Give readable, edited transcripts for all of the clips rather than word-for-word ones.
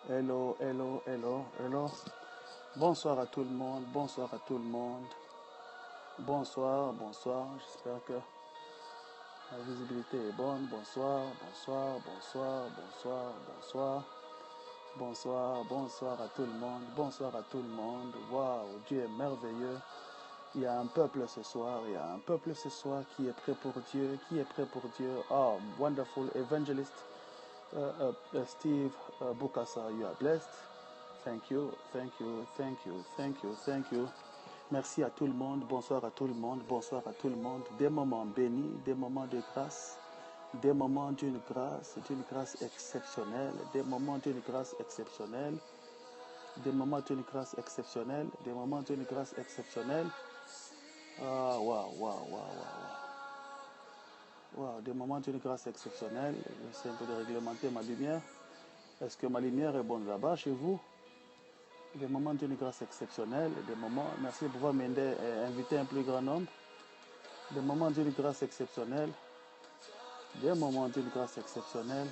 Hello, hello, hello, hello. Bonsoir à tout le monde, bonsoir à tout le monde. Bonsoir, bonsoir. J'espère que la visibilité est bonne. Bonsoir, bonsoir, bonsoir, bonsoir, bonsoir. Bonsoir, bonsoir à tout le monde, bonsoir à tout le monde. Waouh, Dieu est merveilleux. Il y a un peuple ce soir, il y a un peuple ce soir qui est prêt pour Dieu, qui est prêt pour Dieu. Oh, wonderful evangelist Steve Bukasa, you are blessed. Thank you, thank you, thank you, thank you, thank you. Merci à tout le monde, bonsoir à tout le monde, bonsoir à tout le monde. Des moments bénis, des moments de grâce, des moments d'une grâce exceptionnelle, des moments d'une grâce exceptionnelle, des moments d'une grâce exceptionnelle, des moments d'une grâce exceptionnelle. Ah, waouh, waouh, waouh, waouh. Wow, des moments d'une grâce exceptionnelle. J'essaie un peu de réglementer ma lumière. Est-ce que ma lumière est bonne là-bas chez vous? Des moments d'une grâce exceptionnelle, des moments, merci de pouvoir m'aider et inviter un plus grand nombre. Des moments d'une grâce exceptionnelle, des moments d'une grâce exceptionnelle.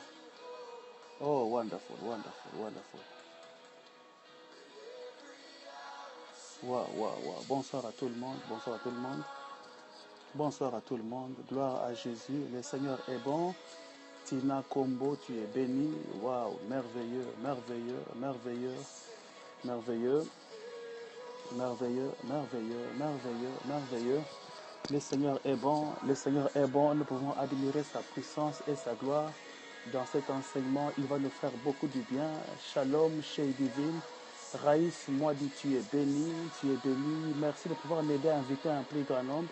Oh, wonderful, wonderful, wonderful. Wow, wow, wow. Bonsoir à tout le monde, bonsoir à tout le monde. Bonsoir à tout le monde, gloire à Jésus. Le Seigneur est bon. Tina Combo, tu es béni. Waouh, merveilleux, merveilleux, merveilleux, merveilleux, merveilleux, merveilleux, merveilleux, merveilleux. Le Seigneur est bon, le Seigneur est bon. Nous pouvons admirer sa puissance et sa gloire. Dans cet enseignement, il va nous faire beaucoup du bien. Shalom, chez divine. Raïs, moi dit tu es béni, tu es béni. Merci de pouvoir m'aider à inviter un plus grand nombre.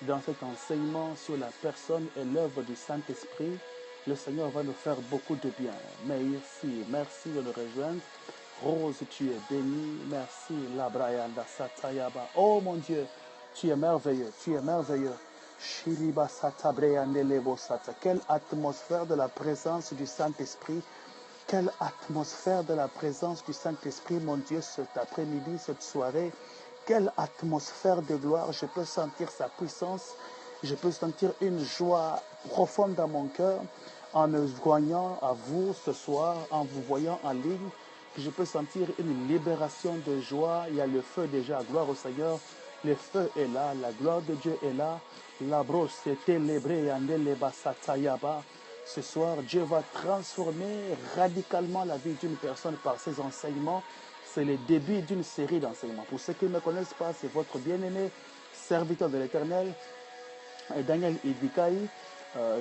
Dans cet enseignement sur la personne et l'œuvre du Saint-Esprit, le Seigneur va nous faire beaucoup de bien. Merci, merci de nous rejoindre. Rose, tu es bénie. Merci, Labrayanda Satayaba. Oh mon Dieu, tu es merveilleux, tu es merveilleux. Shiriba Satabrayandelevo Sata. Quelle atmosphère de la présence du Saint-Esprit. Quelle atmosphère de la présence du Saint-Esprit, mon Dieu, cet après-midi, cette soirée. Quelle atmosphère de gloire, je peux sentir sa puissance, je peux sentir une joie profonde dans mon cœur en me joignant à vous ce soir, en vous voyant en ligne. Je peux sentir une libération de joie, il y a le feu déjà, gloire au Seigneur. Le feu est là, la gloire de Dieu est là. La broche s'est célébrée, ce soir, Dieu va transformer radicalement la vie d'une personne par ses enseignements. C'est le début d'une série d'enseignements. Pour ceux qui ne me connaissent pas, c'est votre bien-aimé serviteur de l'Éternel, Daniel Idikaï.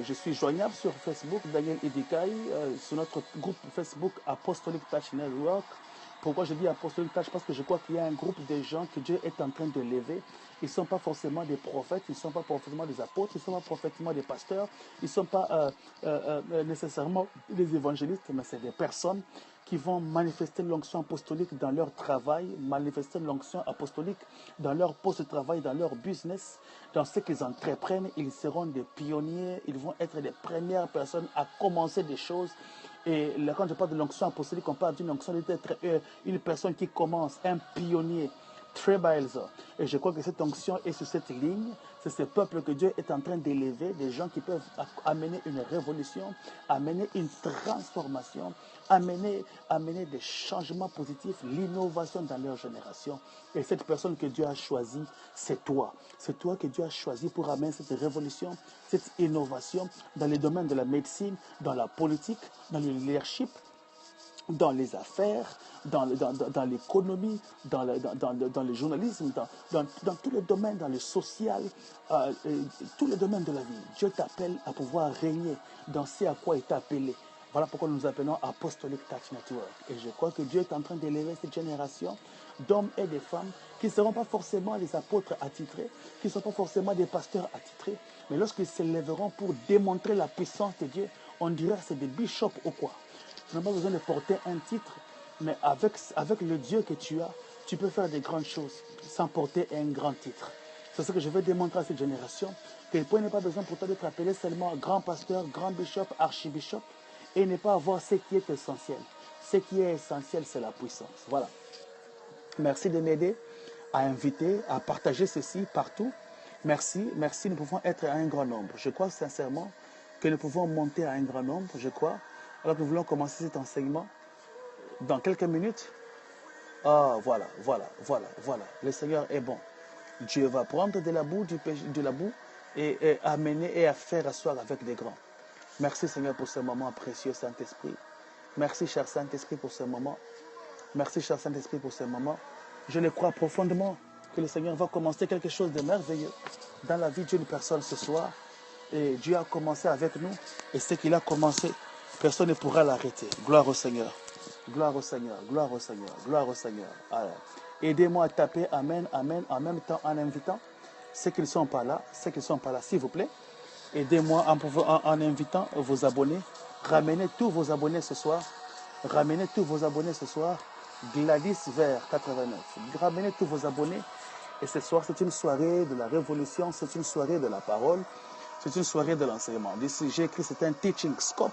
Je suis joignable sur Facebook, Daniel Idikaï, sur notre groupe Facebook Apostolic Touch Network. Pourquoi je dis Apostolic Touch? Parce que je crois qu'il y a un groupe de gens que Dieu est en train de lever. Ils ne sont pas forcément des prophètes, ils ne sont pas forcément des apôtres, ils ne sont pas forcément des pasteurs, ils ne sont pas nécessairement des évangélistes, mais c'est des personnes qui vont manifester l'onction apostolique dans leur travail, manifester l'onction apostolique dans leur poste de travail, dans leur business, dans ce qu'ils entreprennent. Ils seront des pionniers, ils vont être les premières personnes à commencer des choses. Et quand je parle de l'onction apostolique, on parle d'une onction d'être une personne qui commence, un pionnier. Trailblazer. Et je crois que cette onction est sur cette ligne. C'est ce peuple que Dieu est en train d'élever, des gens qui peuvent amener une révolution, amener une transformation, amener des changements positifs, l'innovation dans leur génération. Et cette personne que Dieu a choisie, c'est toi. C'est toi que Dieu a choisi pour amener cette révolution, cette innovation dans les domaines de la médecine, dans la politique, dans le leadership, dans les affaires, dans l'économie, dans le journalisme, dans tous les domaines, dans le social, tous les domaines de la vie. Dieu t'appelle à pouvoir régner dans ce à quoi il t'a appelé. Voilà pourquoi nous appelons Apostolic Touch Network. Et je crois que Dieu est en train d'élever cette génération d'hommes et de femmes qui ne seront pas forcément des apôtres attitrés, qui ne seront pas forcément des pasteurs attitrés, mais lorsqu'ils s'élèveront pour démontrer la puissance de Dieu, on dirait que c'est des bishops ou quoi. Tu n'as pas besoin de porter un titre, mais avec le Dieu que tu as, tu peux faire des grandes choses sans porter un grand titre. C'est ce que je veux démontrer à cette génération, qu'il n'est pas besoin pour toi d'être appelé seulement grand pasteur, grand bishop, archibishop, et ne pas avoir ce qui est essentiel. Ce qui est essentiel, c'est la puissance. Voilà. Merci de m'aider à inviter, à partager ceci partout. Merci, merci, nous pouvons être à un grand nombre. Je crois sincèrement que nous pouvons monter à un grand nombre, je crois. Alors que nous voulons commencer cet enseignement, dans quelques minutes. Ah, voilà, voilà, voilà, voilà. Le Seigneur est bon. Dieu va prendre de la boue, de la boue et amener et à faire asseoir avec des grands. Merci Seigneur pour ce moment précieux, Saint-Esprit. Merci, cher Saint-Esprit, pour ce moment. Merci, cher Saint-Esprit, pour ce moment. Je le crois profondément que le Seigneur va commencer quelque chose de merveilleux dans la vie d'une personne ce soir. Et Dieu a commencé avec nous. Et ce qu'il a commencé, personne ne pourra l'arrêter. Gloire au Seigneur. Gloire au Seigneur. Gloire au Seigneur. Gloire au Seigneur. Aidez-moi à taper Amen, Amen en même temps en invitant ceux qui ne sont pas là, s'il vous plaît. Aidez-moi en invitant vos abonnés. Ramenez tous vos abonnés ce soir. Ramenez tous vos abonnés ce soir. Gladys vers 89. Ramenez tous vos abonnés. Et ce soir, c'est une soirée de la révolution, c'est une soirée de la parole, c'est une soirée de l'enseignement. J'ai écrit, c'est un teaching scope.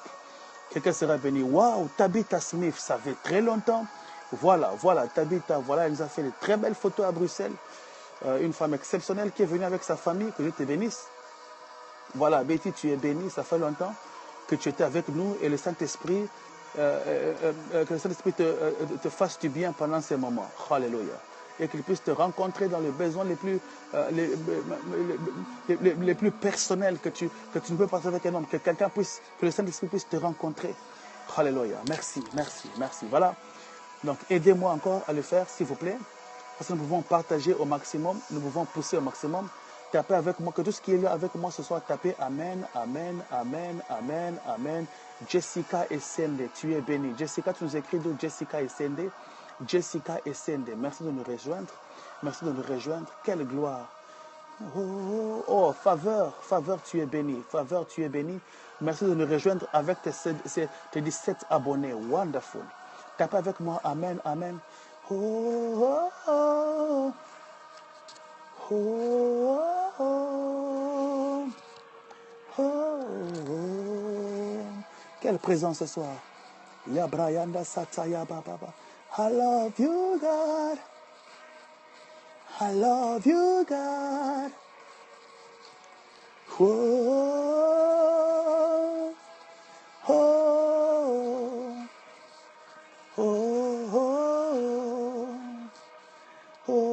Quelqu'un sera venu. Waouh, Tabitha Smith, ça fait très longtemps. Voilà, Tabitha, voilà, elle nous a fait de très belles photos à Bruxelles. Une femme exceptionnelle qui est venue avec sa famille, que Dieu te bénisse. Voilà, Betty, tu es bénie, ça fait longtemps que tu étais avec nous et le Saint-Esprit, que le Saint-Esprit te fasse du bien pendant ces moments. Alléluia. Et qu'il puisse te rencontrer dans les besoins les plus personnels que tu ne peux pas avec un homme, que quelqu'un puisse, que le Saint-Esprit puisse te rencontrer. Alléluia. Merci, merci, merci. Voilà. Donc, aidez-moi encore à le faire, s'il vous plaît. Parce que nous pouvons partager au maximum, nous pouvons pousser au maximum. Tapez avec moi, que tout ce qui est là avec moi ce soir, tapez Amen, Amen, Amen, Amen, Amen. Jessica Essende, tu es bénie. Jessica, tu nous écris d'où? Jessica Essende. Jessica Essende, merci de nous rejoindre. Merci de nous rejoindre. Quelle gloire. Oh, faveur, tu es bénie. Faveur, tu es bénie. Merci de nous rejoindre avec tes 17 abonnés. Wonderful. Tapez avec moi Amen, Amen. Oh, oh, oh, oh, oh, oh, oh. Quelle présence ce soir. Ya Brayanda Sataya Baba. I love you, God. I love you, God. Oh, oh, oh, oh, oh,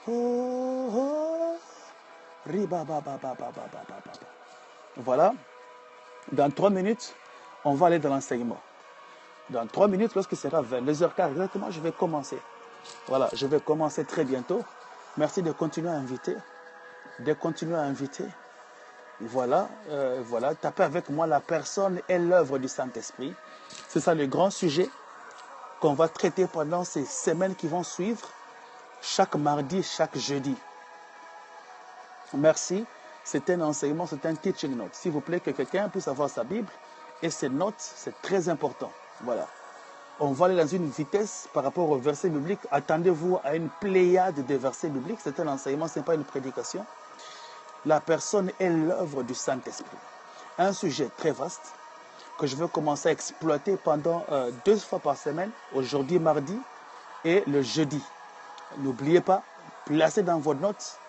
oh, Voilà. Dans 3 minutes, on va aller dans l'enseignement. Dans 3 minutes, lorsque ce sera 22h15 exactement, je vais commencer. Voilà, je vais commencer très bientôt. Merci de continuer à inviter. Voilà, voilà. Tapez avec moi la personne et l'œuvre du Saint-Esprit. C'est ça le grand sujet qu'on va traiter pendant ces semaines qui vont suivre, chaque mardi, chaque jeudi. Merci. C'est un enseignement, c'est un teaching note. S'il vous plaît, que quelqu'un puisse avoir sa Bible et ses notes, c'est très important. Voilà. On va aller dans une vitesse par rapport au verset biblique. Attendez-vous à une pléiade de versets bibliques. C'est un enseignement, ce n'est pas une prédication. La personne est l'œuvre du Saint-Esprit. Un sujet très vaste que je vais commencer à exploiter pendant 2 fois par semaine, aujourd'hui mardi et le jeudi. N'oubliez pas, placez dans vos notes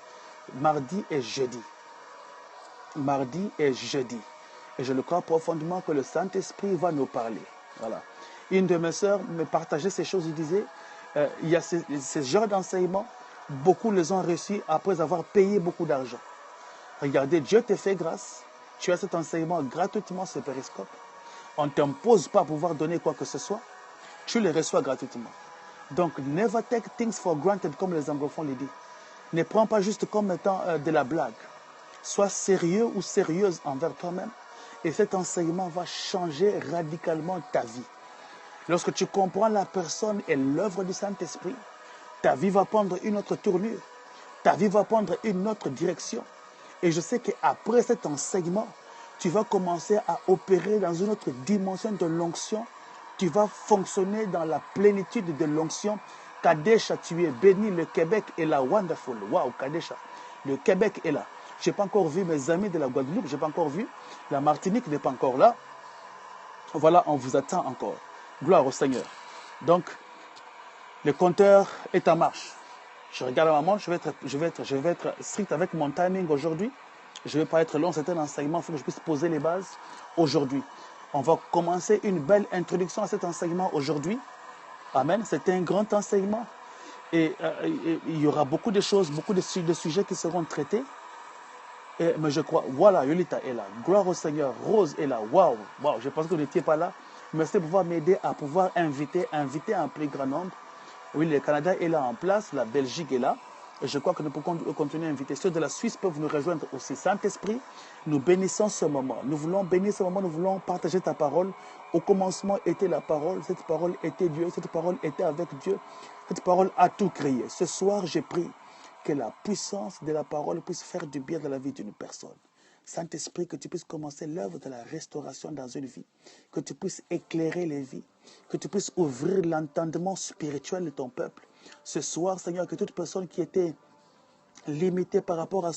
mardi et jeudi. Mardi et jeudi. Et je le crois profondément que le Saint-Esprit va nous parler. Voilà. Une de mes sœurs me partageait ces choses. Il disait, il y a ces genres d'enseignements, beaucoup les ont reçus après avoir payé beaucoup d'argent. Regardez, Dieu te fait grâce. Tu as cet enseignement gratuitement sur Periscope. On ne t'impose pas à pouvoir donner quoi que ce soit. Tu le reçois gratuitement. Donc, never take things for granted, comme les anglophones le disent. Ne prends pas juste comme étant de la blague. Sois sérieux ou sérieuse envers toi-même. Et cet enseignement va changer radicalement ta vie. Lorsque tu comprends la personne et l'œuvre du Saint-Esprit, ta vie va prendre une autre tournure. Ta vie va prendre une autre direction. Et je sais qu'après cet enseignement, tu vas commencer à opérer dans une autre dimension de l'onction. Tu vas fonctionner dans la plénitude de l'onction. Kadesha, tu es béni. Le Québec est là. Wonderful. Wow, Kadesha. Le Québec est là. Je n'ai pas encore vu mes amis de la Guadeloupe. Je n'ai pas encore vu. La Martinique n'est pas encore là. Voilà, on vous attend encore. Gloire au Seigneur. Donc, le compteur est en marche. Je regarde ma montre, je vais être strict avec mon timing aujourd'hui. Je ne vais pas être long, c'est un enseignement, il faut que je puisse poser les bases aujourd'hui. On va commencer une belle introduction à cet enseignement aujourd'hui. Amen. C'est un grand enseignement. Et il y aura beaucoup de choses, beaucoup de sujets qui seront traités. Mais je crois, voilà, Yolita est là. Gloire au Seigneur. Rose est là. Waouh, waouh. Je pense que vous n'étiez pas là. Merci de pouvoir m'aider à pouvoir inviter un plus grand nombre. Oui, le Canada est là en place, la Belgique est là. Et je crois que nous pouvons continuer à inviter. Ceux de la Suisse peuvent nous rejoindre aussi. Saint-Esprit, nous bénissons ce moment. Nous voulons bénir ce moment, nous voulons partager ta parole. Au commencement était la parole, cette parole était Dieu, cette parole était avec Dieu. Cette parole a tout créé. Ce soir, j'ai pris que la puissance de la parole puisse faire du bien dans la vie d'une personne. Saint-Esprit, que tu puisses commencer l'œuvre de la restauration dans une vie, que tu puisses éclairer les vies, que tu puisses ouvrir l'entendement spirituel de ton peuple. Ce soir, Seigneur, que toute personne qui était limitée par rapport à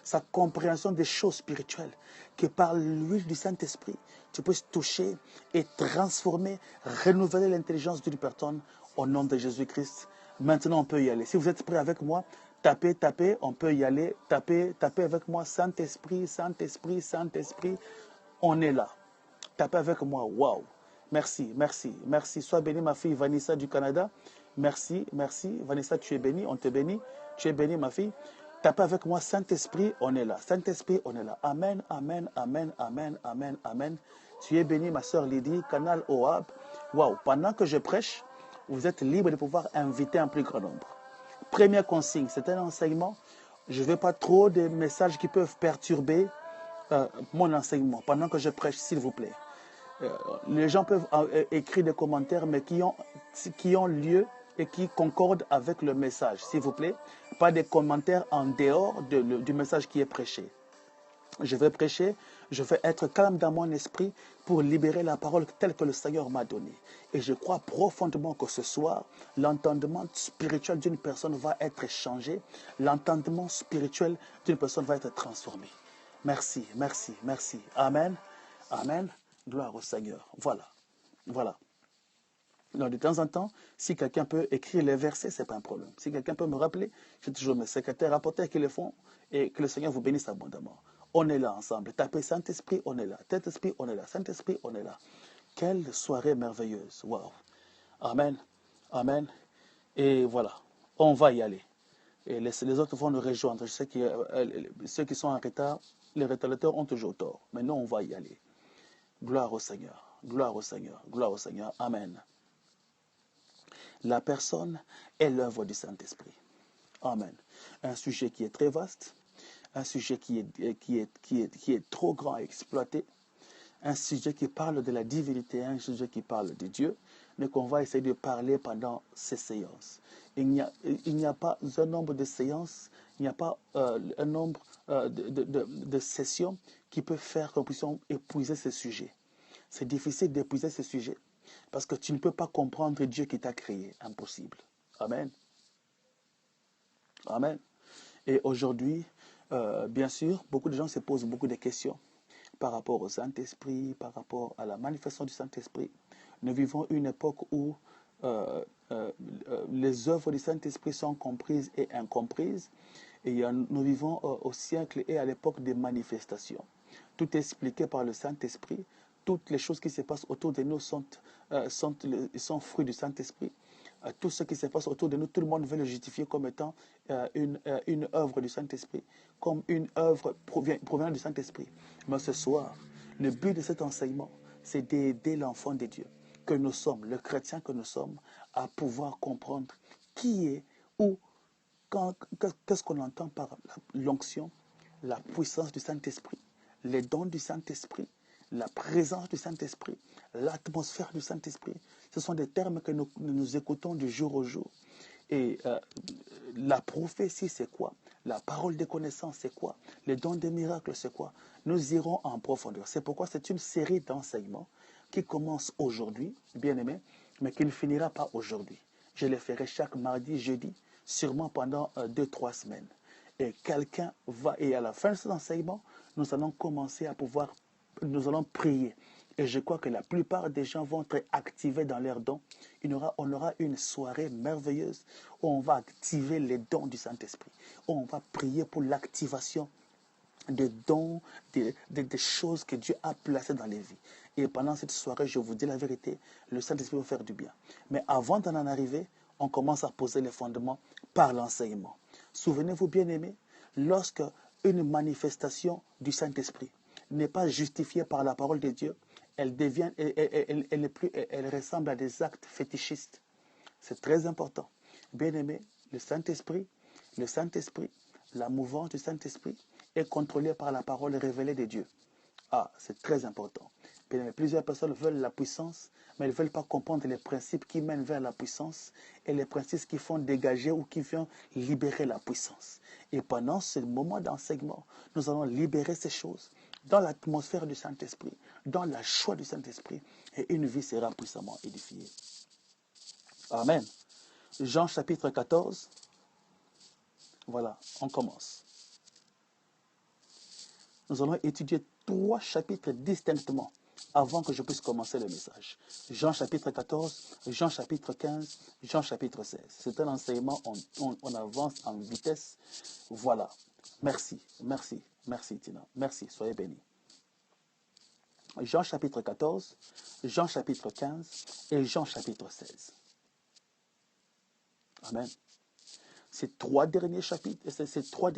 sa compréhension des choses spirituelles, que par l'huile du Saint-Esprit, tu puisses toucher et transformer, renouveler l'intelligence d'une personne au nom de Jésus-Christ. Maintenant, on peut y aller. Si vous êtes prêts avec moi, tapez, tapez, on peut y aller. Tapez, tapez avec moi. Saint-Esprit, Saint-Esprit, Saint-Esprit, on est là. Tapez avec moi. Waouh. Merci, merci, merci. Sois bénie, ma fille Vanessa du Canada. Merci, merci. Vanessa, tu es bénie, on te bénit. Tu es bénie, ma fille. Tapez avec moi. Saint-Esprit, on est là. Saint-Esprit, on est là. Amen, amen, amen, amen, amen, amen. Tu es bénie, ma soeur Lydie, canal OAB. Waouh. Pendant que je prêche, vous êtes libre de pouvoir inviter un plus grand nombre. Première consigne, c'est un enseignement. Je ne veux pas trop de messages qui peuvent perturber mon enseignement pendant que je prêche, s'il vous plaît. Les gens peuvent écrire des commentaires, mais qui ont lieu et qui concordent avec le message, s'il vous plaît. Pas des commentaires en dehors du message qui est prêché. Je vais prêcher, je vais être calme dans mon esprit pour libérer la parole telle que le Seigneur m'a donnée. Et je crois profondément que ce soir, l'entendement spirituel d'une personne va être changé, l'entendement spirituel d'une personne va être transformé. Merci, merci, merci. Amen, amen. Gloire au Seigneur. Voilà, voilà. Alors, de temps en temps, si quelqu'un peut écrire les versets, ce n'est pas un problème. Si quelqu'un peut me rappeler, j'ai toujours mes secrétaires, rapporteurs qui le font et que le Seigneur vous bénisse abondamment. On est là ensemble. Tapez Saint-Esprit, on est là. Saint-Esprit, on est là. Saint-Esprit, on est là. Quelle soirée merveilleuse. Waouh. Amen. Amen. Et voilà. On va y aller. Et les autres vont nous rejoindre. Je sais que ceux qui sont en retard, les retardateurs ont toujours tort. Mais nous, on va y aller. Gloire au Seigneur. Gloire au Seigneur. Gloire au Seigneur. Amen. La personne est l'œuvre du Saint-Esprit. Amen. Un sujet qui est très vaste, un sujet qui est trop grand à exploiter, un sujet qui parle de la divinité, un sujet qui parle de Dieu, mais qu'on va essayer de parler pendant ces séances. Il n'y a pas un nombre de séances, il n'y a pas un nombre de sessions qui peuvent faire que nous puissions épuiser ce sujet. C'est difficile d'épuiser ce sujet. Parce que tu ne peux pas comprendre Dieu qui t'a créé. Impossible. Amen. Amen. Et aujourd'hui, bien sûr, beaucoup de gens se posent beaucoup de questions par rapport au Saint-Esprit, par rapport à la manifestation du Saint-Esprit. Nous vivons une époque où les œuvres du Saint-Esprit sont comprises et incomprises. Et nous vivons au siècle et à l'époque des manifestations. Tout est expliqué par le Saint-Esprit. Toutes les choses qui se passent autour de nous sont fruits du Saint-Esprit. Tout ce qui se passe autour de nous, tout le monde veut le justifier comme étant une œuvre du Saint-Esprit, comme une œuvre provenant du Saint-Esprit. Mais ce soir, le but de cet enseignement, c'est d'aider l'enfant de Dieu que nous sommes, le chrétien que nous sommes, à pouvoir comprendre qui est, où, qu'est-ce qu'on entend par l'onction, la puissance du Saint-Esprit, les dons du Saint-Esprit, la présence du Saint-Esprit, l'atmosphère du Saint-Esprit. Ce sont des termes que nous écoutons du jour au jour. Et la prophétie, c'est quoi? La parole des connaissances, c'est quoi? Les dons des miracles, c'est quoi? Nous irons en profondeur. C'est pourquoi c'est une série d'enseignements qui commence aujourd'hui, bien aimé, mais qui ne finira pas aujourd'hui. Je les ferai chaque mardi, jeudi, sûrement pendant 2-3 semaines. Et quelqu'un va, et à la fin de cet enseignement, nous allons commencer à pouvoir, nous allons prier. Et je crois que la plupart des gens vont être activés dans leurs dons. On aura une soirée merveilleuse où on va activer les dons du Saint-Esprit. Où on va prier pour l'activation des dons, des choses que Dieu a placées dans les vies. Et pendant cette soirée, je vous dis la vérité, le Saint-Esprit va faire du bien. Mais avant d'en arriver, on commence à poser les fondements par l'enseignement. Souvenez-vous, bien-aimés, lorsque une manifestation du Saint-Esprit n'est pas justifiée par la parole de Dieu, elle devient, elle ressemble à des actes fétichistes. C'est très important. Bien-aimés, le Saint-Esprit, la mouvance du Saint-Esprit est contrôlée par la parole révélée de Dieu. Ah, c'est très important. Plusieurs personnes veulent la puissance, mais elles ne veulent pas comprendre les principes qui mènent vers la puissance et les principes qui font dégager ou qui font libérer la puissance. Et pendant ce moment d'enseignement, nous allons libérer ces choses dans l'atmosphère du Saint-Esprit, dans la joie du Saint-Esprit, et une vie sera puissamment édifiée. Amen. Jean chapitre 14. Voilà, on commence. Nous allons étudier 3 chapitres distinctement avant que je puisse commencer le message. Jean chapitre 14, Jean chapitre 15, Jean chapitre 16. C'est un enseignement, on avance en vitesse. Voilà. Merci, merci, merci Tina. Merci, soyez bénis. Jean chapitre 14, Jean chapitre 15 et Jean chapitre 16. Amen. Ces 3 derniers chapitres, ces 3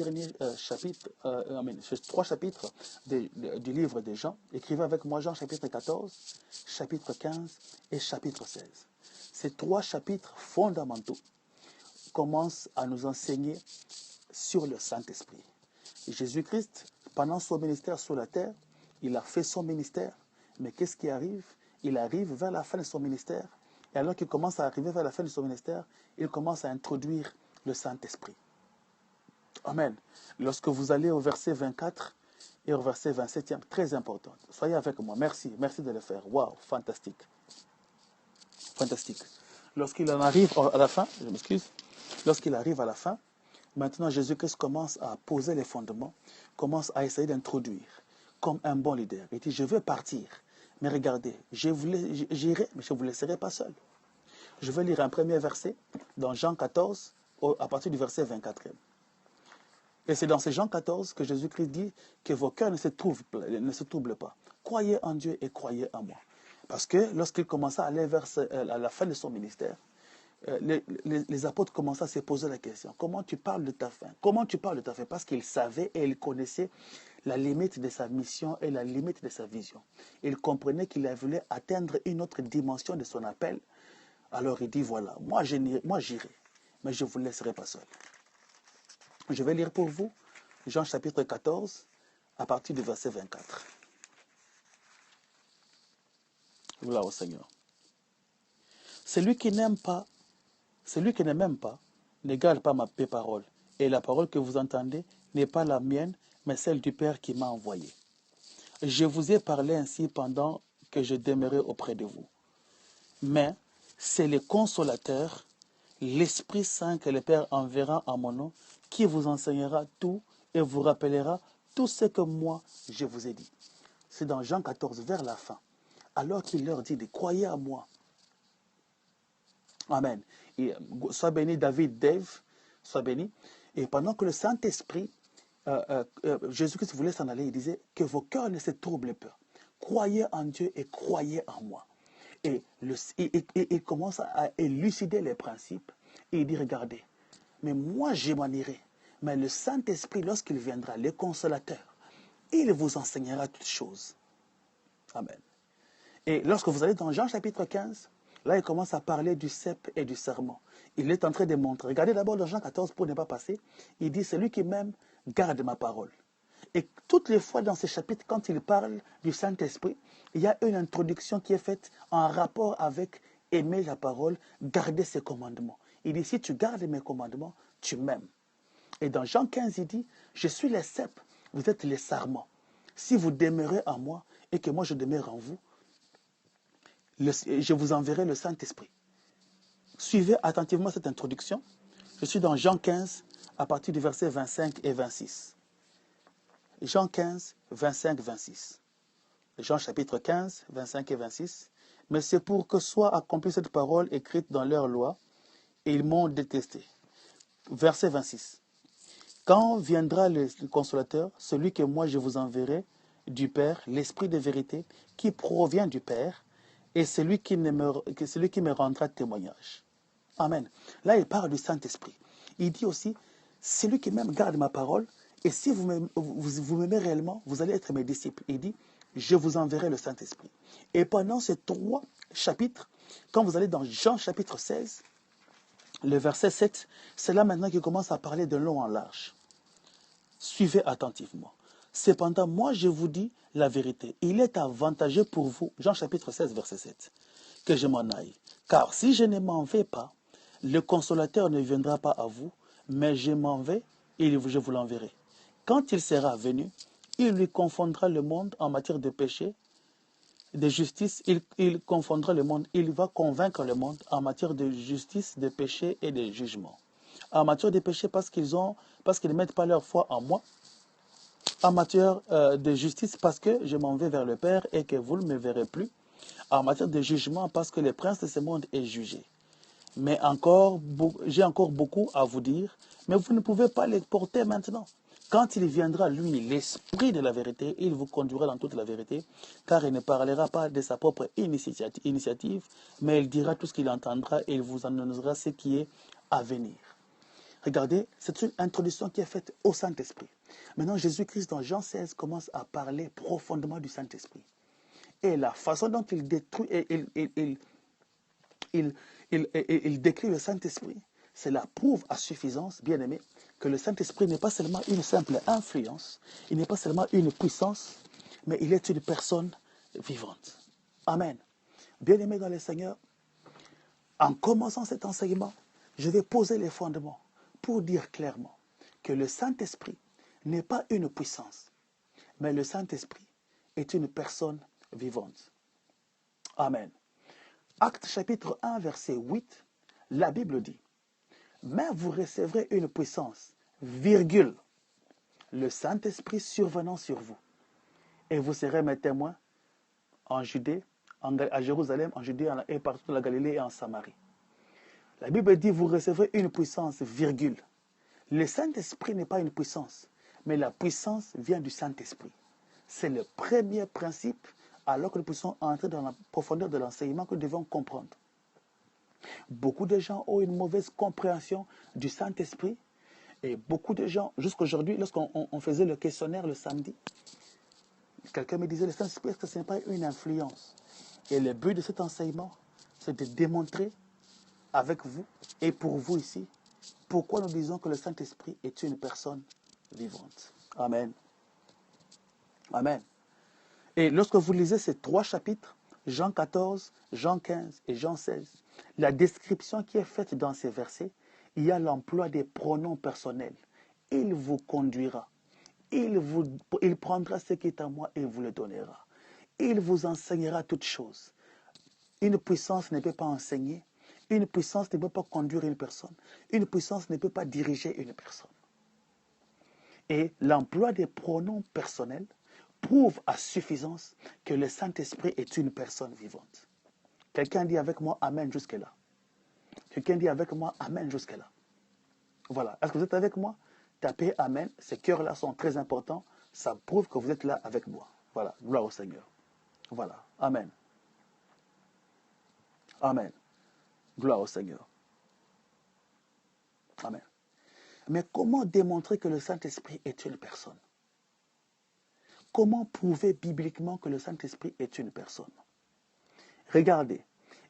chapitres du livre de Jean, écrivez avec moi Jean chapitre 14, chapitre 15 et chapitre 16. Ces 3 chapitres fondamentaux commencent à nous enseigner sur le Saint-Esprit. Jésus-Christ, pendant son ministère sur la terre, il a fait son ministère, mais qu'est-ce qui arrive? Il arrive vers la fin de son ministère, et alors qu'il commence à arriver vers la fin de son ministère, il commence à introduire le Saint-Esprit. Amen. Lorsque vous allez au verset 24 et au verset 27, très important. Soyez avec moi. Merci. Merci de le faire. Waouh, fantastique. Fantastique. Lorsqu'il en arrive à la fin, je m'excuse, lorsqu'il arrive à la fin, maintenant Jésus-Christ commence à poser les fondements, commence à essayer d'introduire comme un bon leader. Il dit, je veux partir, mais regardez, j'irai, mais je ne vous laisserai pas seul. Je vais lire un premier verset dans Jean 14, à partir du verset 24. Et c'est dans ce Jean 14 que Jésus-Christ dit que vos cœurs ne se troublent pas. Croyez en Dieu et croyez en moi. Parce que lorsqu'il commença à aller vers à la fin de son ministère, les apôtres commençaient à se poser la question, comment tu parles de ta fin? Comment tu parles de ta fin? Parce qu'ils savaient et ils connaissaient la limite de sa mission et la limite de sa vision. Ils comprenaient qu'il voulait atteindre une autre dimension de son appel. Alors il dit, voilà, moi j'irai, mais je ne vous laisserai pas seul. Je vais lire pour vous Jean chapitre 14, à partir du verset 24. Gloire au Seigneur. Celui qui ne m'aime pas, ne garde pas mes paroles. Et la parole que vous entendez n'est pas la mienne, mais celle du Père qui m'a envoyé. Je vous ai parlé ainsi pendant que je demeurais auprès de vous. Mais c'est le Consolateur, l'Esprit Saint que le Père enverra en mon nom, qui vous enseignera tout et vous rappellera tout ce que moi je vous ai dit. C'est dans Jean 14, vers la fin. Alors qu'il leur dit, croyez à moi. Amen. Et, sois béni David, Dave, sois béni. Et pendant que le Saint-Esprit, Jésus-Christ voulait s'en aller, il disait que vos cœurs ne se troublent pas. Croyez en Dieu et croyez en moi. Et il commence à élucider les principes. Et il dit, regardez, mais moi je m'en irai. Mais le Saint-Esprit, lorsqu'il viendra, le Consolateur, il vous enseignera toutes choses. Amen. Et lorsque vous allez dans Jean chapitre 15, là il commence à parler du cep et du serment. Il est en train de montrer. Regardez d'abord dans Jean 14 pour ne pas passer. Il dit, celui qui m'aime garde ma parole. Et toutes les fois dans ces chapitres, quand il parle du Saint-Esprit, il y a une introduction qui est faite en rapport avec aimer la parole, garder ses commandements. Il dit, si tu gardes mes commandements, tu m'aimes. Et dans Jean 15, il dit, je suis le cep, vous êtes les sarments. Si vous demeurez en moi et que moi je demeure en vous, je vous enverrai le Saint-Esprit. Suivez attentivement cette introduction. Je suis dans Jean 15, à partir du verset 25 et 26. Jean 15, 25, 26. Jean chapitre 15, 25 et 26. Mais c'est pour que soit accomplie cette parole écrite dans leur loi, et ils m'ont détesté. Verset 26. Quand viendra le consolateur, celui que moi je vous enverrai du Père, l'Esprit de vérité, qui provient du Père, et celui qui me rendra témoignage. Amen. Là, il parle du Saint-Esprit. Il dit aussi, celui qui même garde ma parole, et si vous m'aimez réellement, vous allez être mes disciples. Il dit, je vous enverrai le Saint-Esprit. Et pendant ces 3 chapitres, quand vous allez dans Jean chapitre 16, le verset 7, c'est là maintenant qu'il commence à parler de long en large. Suivez attentivement. Cependant, moi je vous dis la vérité. Il est avantageux pour vous, Jean chapitre 16, verset 7, que je m'en aille. Car si je ne m'en vais pas, le consolateur ne viendra pas à vous, mais je m'en vais et je vous l'enverrai. Quand il sera venu, il lui confondra le monde en matière de péché, de justice. Il confondra le monde, il va convaincre le monde en matière de justice, de péché et de jugement. En matière de péché parce qu'ils ne mettent pas leur foi en moi. En matière de justice parce que je m'en vais vers le Père et que vous ne me verrez plus. En matière de jugement parce que le prince de ce monde est jugé. Mais j'ai encore beaucoup à vous dire, mais vous ne pouvez pas les porter maintenant. Quand il viendra, lui, l'Esprit de la vérité, il vous conduira dans toute la vérité, car il ne parlera pas de sa propre initiative, mais il dira tout ce qu'il entendra et il vous annoncera ce qui est à venir. Regardez, c'est une introduction qui est faite au Saint-Esprit. Maintenant, Jésus-Christ, dans Jean 16, commence à parler profondément du Saint-Esprit. Et la façon dont il détruit, il décrit le Saint-Esprit, cela prouve à suffisance, bien aimé, que le Saint-Esprit n'est pas seulement une simple influence, il n'est pas seulement une puissance, mais il est une personne vivante. Amen. Bien aimé dans le Seigneur, en commençant cet enseignement, je vais poser les fondements pour dire clairement que le Saint-Esprit n'est pas une puissance, mais le Saint-Esprit est une personne vivante. Amen. Actes chapitre 1, verset 8, la Bible dit, « Mais vous recevrez une puissance, virgule, le Saint-Esprit survenant sur vous, et vous serez mes témoins en Judée, à Jérusalem, en Judée et partout dans la Galilée et en Samarie. » La Bible dit, vous recevrez une puissance, virgule. Le Saint-Esprit n'est pas une puissance, mais la puissance vient du Saint-Esprit. C'est le premier principe, alors que nous puissions entrer dans la profondeur de l'enseignement que nous devons comprendre. Beaucoup de gens ont une mauvaise compréhension du Saint-Esprit, et beaucoup de gens, jusqu'aujourd'hui, lorsqu'on faisait le questionnaire le samedi, quelqu'un me disait, le Saint-Esprit, est-ce que ce n'est pas une influence? Et le but de cet enseignement, c'est de démontrer avec vous et pour vous ici, pourquoi nous disons que le Saint-Esprit est une personne vivante. Amen. Amen. Et lorsque vous lisez ces 3 chapitres, Jean 14, Jean 15 et Jean 16, la description qui est faite dans ces versets, il y a l'emploi des pronoms personnels. Il vous conduira. Il prendra ce qui est à moi et vous le donnera. Il vous enseignera toutes choses. Une puissance ne peut pas enseigner. Une puissance ne peut pas conduire une personne. Une puissance ne peut pas diriger une personne. Et l'emploi des pronoms personnels prouve à suffisance que le Saint-Esprit est une personne vivante. Quelqu'un dit avec moi Amen jusque-là. Quelqu'un dit avec moi Amen jusque-là. Voilà. Est-ce que vous êtes avec moi? Tapez Amen. Ces cœurs-là sont très importants. Ça prouve que vous êtes là avec moi. Voilà. Gloire au Seigneur. Voilà. Amen. Amen. Gloire au Seigneur. Amen. Mais comment démontrer que le Saint-Esprit est une personne? Comment prouver bibliquement que le Saint-Esprit est une personne? Regardez,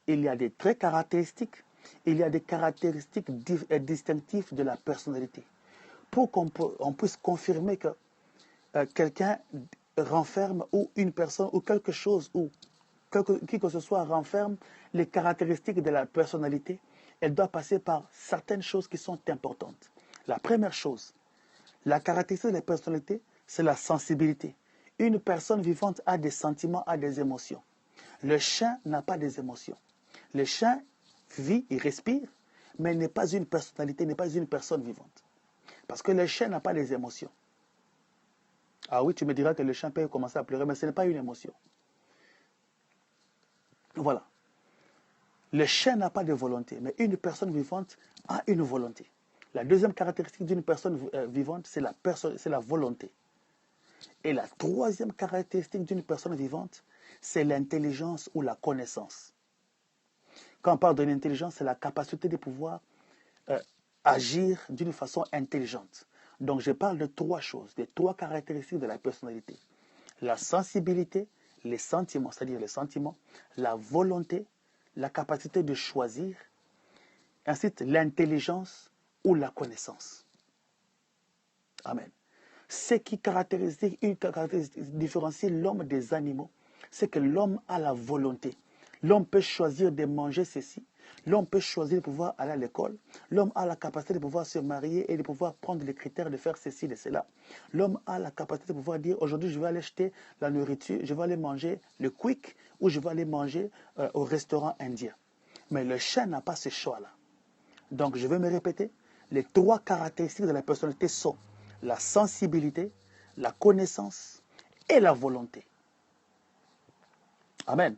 il y a des traits caractéristiques, il y a des caractéristiques distinctives de la personnalité. Pour qu'on puisse confirmer que quelqu'un renferme ou une personne ou quelque chose ou qui que ce soit renferme les caractéristiques de la personnalité, elle doit passer par certaines choses qui sont importantes. La première chose, la caractéristique de la personnalité, c'est la sensibilité. Une personne vivante a des sentiments, a des émotions. Le chien n'a pas des émotions. Le chien vit, il respire, mais il n'est pas une personnalité, n'est pas une personne vivante. Parce que le chien n'a pas des émotions. Ah oui, tu me diras que le chien peut commencer à pleurer, mais ce n'est pas une émotion. Voilà. Le chien n'a pas de volonté, mais une personne vivante a une volonté. La deuxième caractéristique d'une personne vivante, c'est la volonté. Et la troisième caractéristique d'une personne vivante, c'est l'intelligence ou la connaissance. Quand on parle de l'intelligence, c'est la capacité de pouvoir agir d'une façon intelligente. Donc je parle de trois choses, des trois caractéristiques de la personnalité. La sensibilité, les sentiments, c'est-à-dire les sentiments, la volonté, la capacité de choisir, ensuite l'intelligence ou la connaissance. Amen. Ce qui différencie l'homme des animaux, c'est que l'homme a la volonté. L'homme peut choisir de manger ceci. L'homme peut choisir de pouvoir aller à l'école. L'homme a la capacité de pouvoir se marier et de pouvoir prendre les critères de faire ceci, de cela. L'homme a la capacité de pouvoir dire, aujourd'hui, je vais aller acheter la nourriture, je vais aller manger le quick ou je vais aller manger au restaurant indien. Mais le chien n'a pas ce choix-là. Donc, je vais me répéter, les trois caractéristiques de la personnalité sont la sensibilité, la connaissance et la volonté. Amen.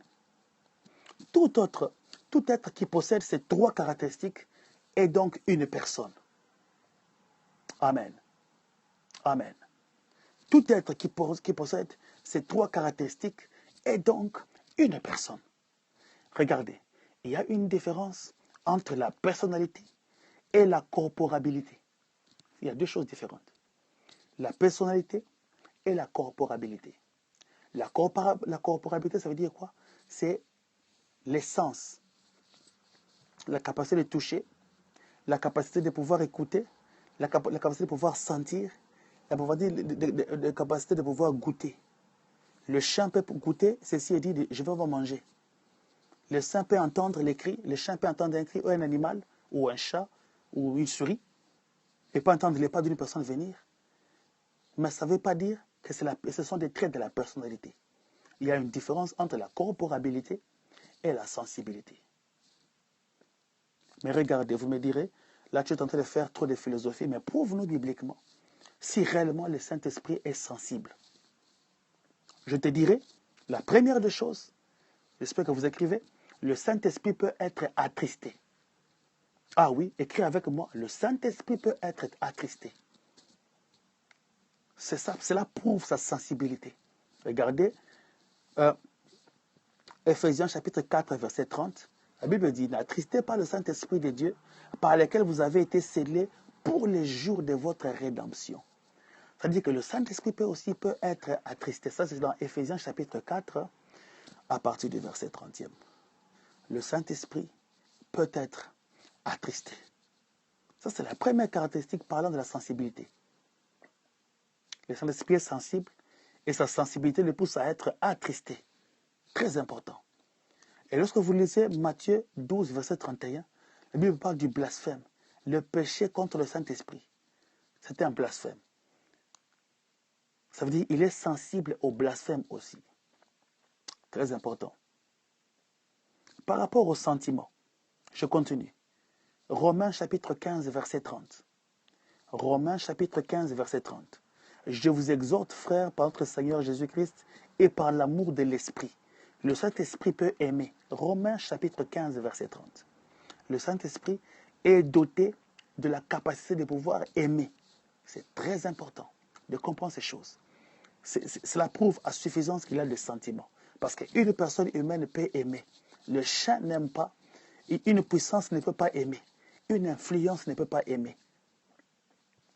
Tout être qui possède ces trois caractéristiques est donc une personne. Amen. Amen. Tout être qui possède ces trois caractéristiques est donc une personne. Regardez, il y a une différence entre la personnalité et la corporabilité. Il y a deux choses différentes. La personnalité et la corporabilité. La corporabilité, ça veut dire quoi? C'est l'essence, la capacité de toucher, la capacité de pouvoir écouter, la capacité de pouvoir sentir, la capacité de pouvoir goûter. Le chien peut goûter, ceci est dit, je vais manger. Le chien peut entendre les cris, le chien peut entendre un cri ou un animal, ou un chat, ou une souris, et peut entendre les pas d'une personne venir. Mais ça ne veut pas dire que ce sont des traits de la personnalité. Il y a une différence entre la corporabilité et la sensibilité. Mais regardez, vous me direz, là tu es en train de faire trop de philosophie, mais prouve-nous bibliquement si réellement le Saint-Esprit est sensible. Je te dirai, la première des choses, j'espère que vous écrivez, le Saint-Esprit peut être attristé. Ah oui, écris avec moi, le Saint-Esprit peut être attristé. C'est ça, cela prouve sa sensibilité. Regardez, Ephésiens chapitre 4, verset 30, la Bible dit, n'attristez pas le Saint-Esprit de Dieu, par lequel vous avez été scellés pour les jours de votre rédemption. C'est-à-dire que le Saint-Esprit peut être attristé. Ça, c'est dans Ephésiens chapitre 4, à partir du verset 30e. Le Saint-Esprit peut être attristé. Ça, c'est la première caractéristique parlant de la sensibilité. Le Saint-Esprit est sensible et sa sensibilité le pousse à être attristé. Très important. Et lorsque vous lisez Matthieu 12, verset 31, la Bible parle du blasphème. Le péché contre le Saint-Esprit. C'était un blasphème. Ça veut dire qu'il est sensible au blasphème aussi. Très important. Par rapport aux sentiments, je continue. Romains chapitre 15, verset 30. Romains chapitre 15, verset 30. Je vous exhorte, frères, par notre Seigneur Jésus-Christ et par l'amour de l'Esprit. Le Saint-Esprit peut aimer. Romains chapitre 15, verset 30. Le Saint-Esprit est doté de la capacité de pouvoir aimer. C'est très important de comprendre ces choses. Cela prouve à suffisance qu'il a des sentiments. Parce qu'une personne humaine peut aimer. Le chien n'aime pas. Une puissance ne peut pas aimer. Une influence ne peut pas aimer.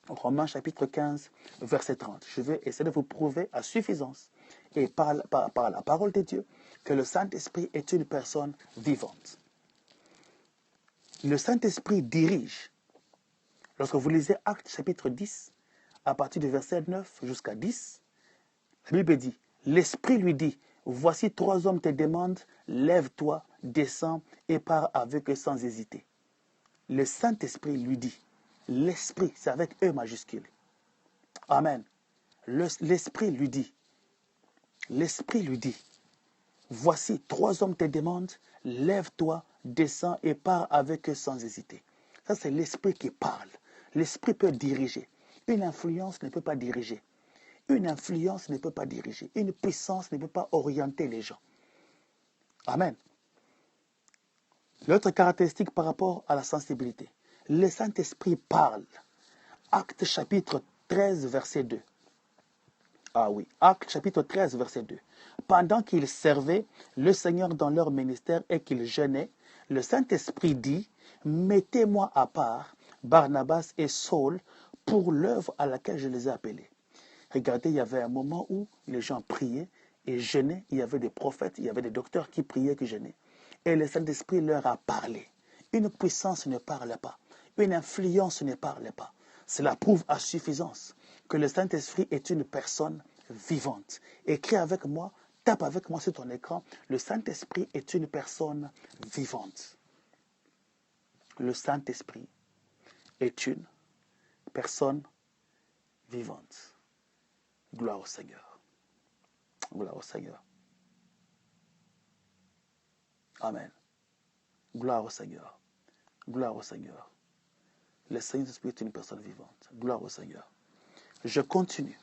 Romains chapitre 15, verset 30. Je vais essayer de vous prouver à suffisance et par la parole de Dieu que le Saint-Esprit est une personne vivante. Le Saint-Esprit dirige. Lorsque vous lisez Actes chapitre 10, à partir du verset 9 jusqu'à 10, la Bible dit, l'Esprit lui dit, voici 3 hommes te demandent, lève-toi, descends et pars avec eux sans hésiter. Le Saint-Esprit lui dit, l'Esprit, c'est avec E majuscule. Amen. L'Esprit lui dit, voici 3 hommes te demandent, lève-toi, descends et pars avec eux sans hésiter. Ça, c'est l'Esprit qui parle. L'Esprit peut diriger. Une influence ne peut pas diriger. Une influence ne peut pas diriger. Une puissance ne peut pas orienter les gens. Amen. L'autre caractéristique par rapport à la sensibilité. le Saint-Esprit parle. Actes chapitre 13, verset 2. Ah oui, Actes chapitre 13, verset 2. Pendant qu'ils servaient le Seigneur dans leur ministère et qu'ils jeûnaient, le Saint-Esprit dit, mettez-moi à part Barnabas et Saul pour l'œuvre à laquelle je les ai appelés. Regardez, il y avait un moment où les gens priaient et jeûnaient. Il y avait des prophètes, il y avait des docteurs qui priaient, qui jeûnaient. Et le Saint-Esprit leur a parlé. Une puissance ne parle pas. Une influence ne parle pas. Cela prouve à suffisance que le Saint-Esprit est une personne vivante. Écris avec moi, tape avec moi sur ton écran. Le Saint-Esprit est une personne vivante. Le Saint-Esprit est une personne vivante. Gloire au Seigneur. Gloire au Seigneur. Amen. Gloire au Seigneur. Gloire au Seigneur. Le Saint-Esprit est une personne vivante. Gloire au Seigneur. Je continue.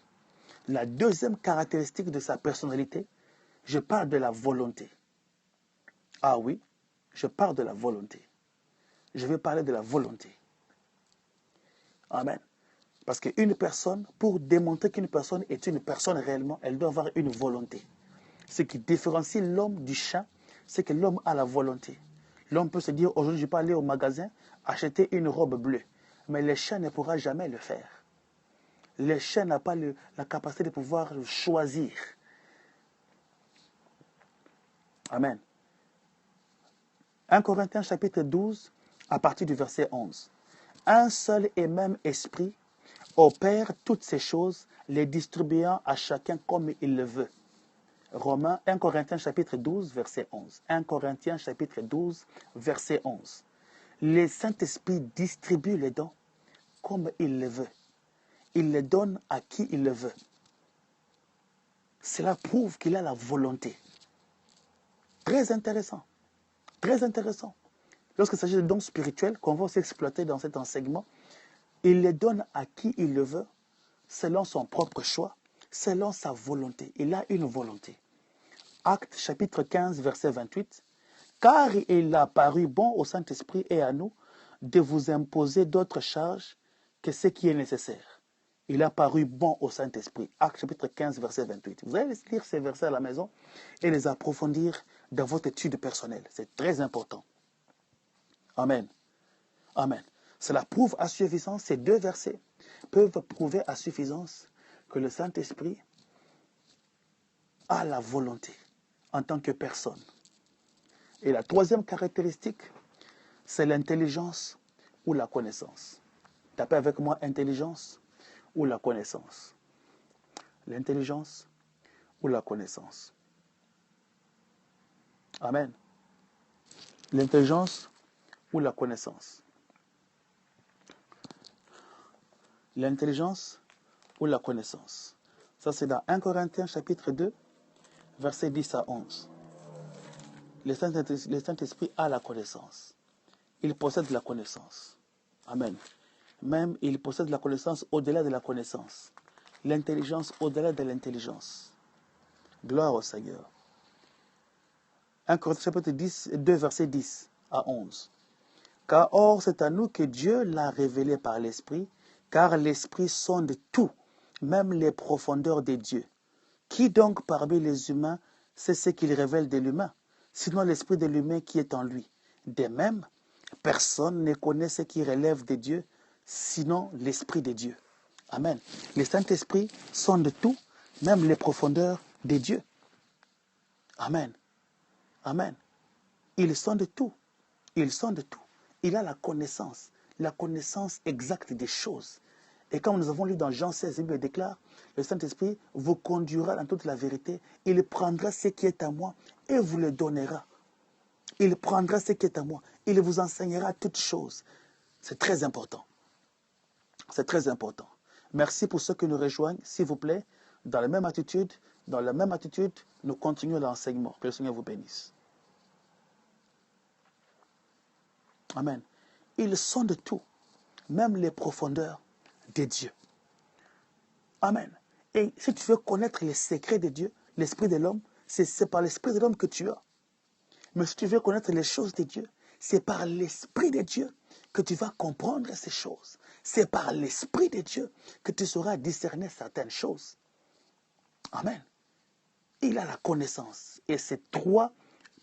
La deuxième caractéristique de sa personnalité, je parle de la volonté. Ah oui, je parle de la volonté. Je vais parler de la volonté. Amen. Parce qu'une personne, pour démontrer qu'une personne est une personne réellement, elle doit avoir une volonté. Ce qui différencie l'homme du chien, c'est que l'homme a la volonté. L'homme peut se dire, aujourd'hui je peux aller au magasin, acheter une robe bleue. Mais le chien ne pourra jamais le faire. Le chien n'a pas la capacité de pouvoir choisir. Amen. 1 Corinthiens chapitre 12, à partir du verset 11. Un seul et même esprit opère toutes ces choses, les distribuant à chacun comme il le veut. Romains 1 Corinthiens chapitre 12, verset 11. 1 Corinthiens chapitre 12, verset 11. Le Saint-Esprit distribue les dons comme il le veut. Il les donne à qui il le veut. Cela prouve qu'il a la volonté. Très intéressant. Très intéressant. Lorsqu'il s'agit de dons spirituels qu'on va aussi exploiter dans cet enseignement, il les donne à qui il le veut, selon son propre choix, selon sa volonté. Il a une volonté. Actes chapitre 15, verset 28. Car il a paru bon au Saint-Esprit et à nous de vous imposer d'autres charges que ce qui est nécessaire. Il a paru bon au Saint-Esprit. Actes chapitre 15, verset 28. Vous allez lire ces versets à la maison et les approfondir dans votre étude personnelle. C'est très important. Amen. Amen. Cela prouve à suffisance, ces deux versets peuvent prouver à suffisance que le Saint-Esprit a la volonté en tant que personne. Et la troisième caractéristique, c'est l'intelligence ou la connaissance. Tapez avec moi intelligence ou la connaissance. L'intelligence ou la connaissance. Amen. L'intelligence ou la connaissance. L'intelligence ou la connaissance. Ça, c'est dans 1 Corinthiens chapitre 2, versets 10 à 11. Le Saint-Esprit a la connaissance. Il possède la connaissance. Amen. Même, il possède la connaissance au-delà de la connaissance. L'intelligence au-delà de l'intelligence. Gloire au Seigneur. 1 Corinthiens chapitre 2, verset 10 à 11. Car or, c'est à nous que Dieu l'a révélé par l'Esprit, car l'Esprit sonde tout, même les profondeurs des dieux. Qui donc parmi les humains sait ce qu'il révèle de l'humain, sinon l'Esprit de l'humain qui est en lui? De même, personne ne connaît ce qui relève de Dieu, sinon l'Esprit de Dieu. Amen. Le Saint-Esprit sonde tout, même les profondeurs des dieux. Amen. Amen. Il sonde tout. Il sonde tout. Il a la connaissance exacte des choses. Et comme nous avons lu dans Jean 16, il déclare, le Saint-Esprit vous conduira dans toute la vérité. Il prendra ce qui est à moi et vous le donnera. Il prendra ce qui est à moi. Il vous enseignera toutes choses. C'est très important. C'est très important. Merci pour ceux qui nous rejoignent. S'il vous plaît, dans la même attitude, nous continuons l'enseignement. Que le Seigneur vous bénisse. Amen. Il sonde tout, même les profondeurs de Dieu. Amen. Et si tu veux connaître les secrets de Dieu, l'esprit de l'homme, c'est par l'esprit de l'homme que tu as. Mais si tu veux connaître les choses de Dieu, c'est par l'esprit de Dieu que tu vas comprendre ces choses. C'est par l'Esprit de Dieu que tu sauras discerner certaines choses. Amen. Il a la connaissance. Et ces trois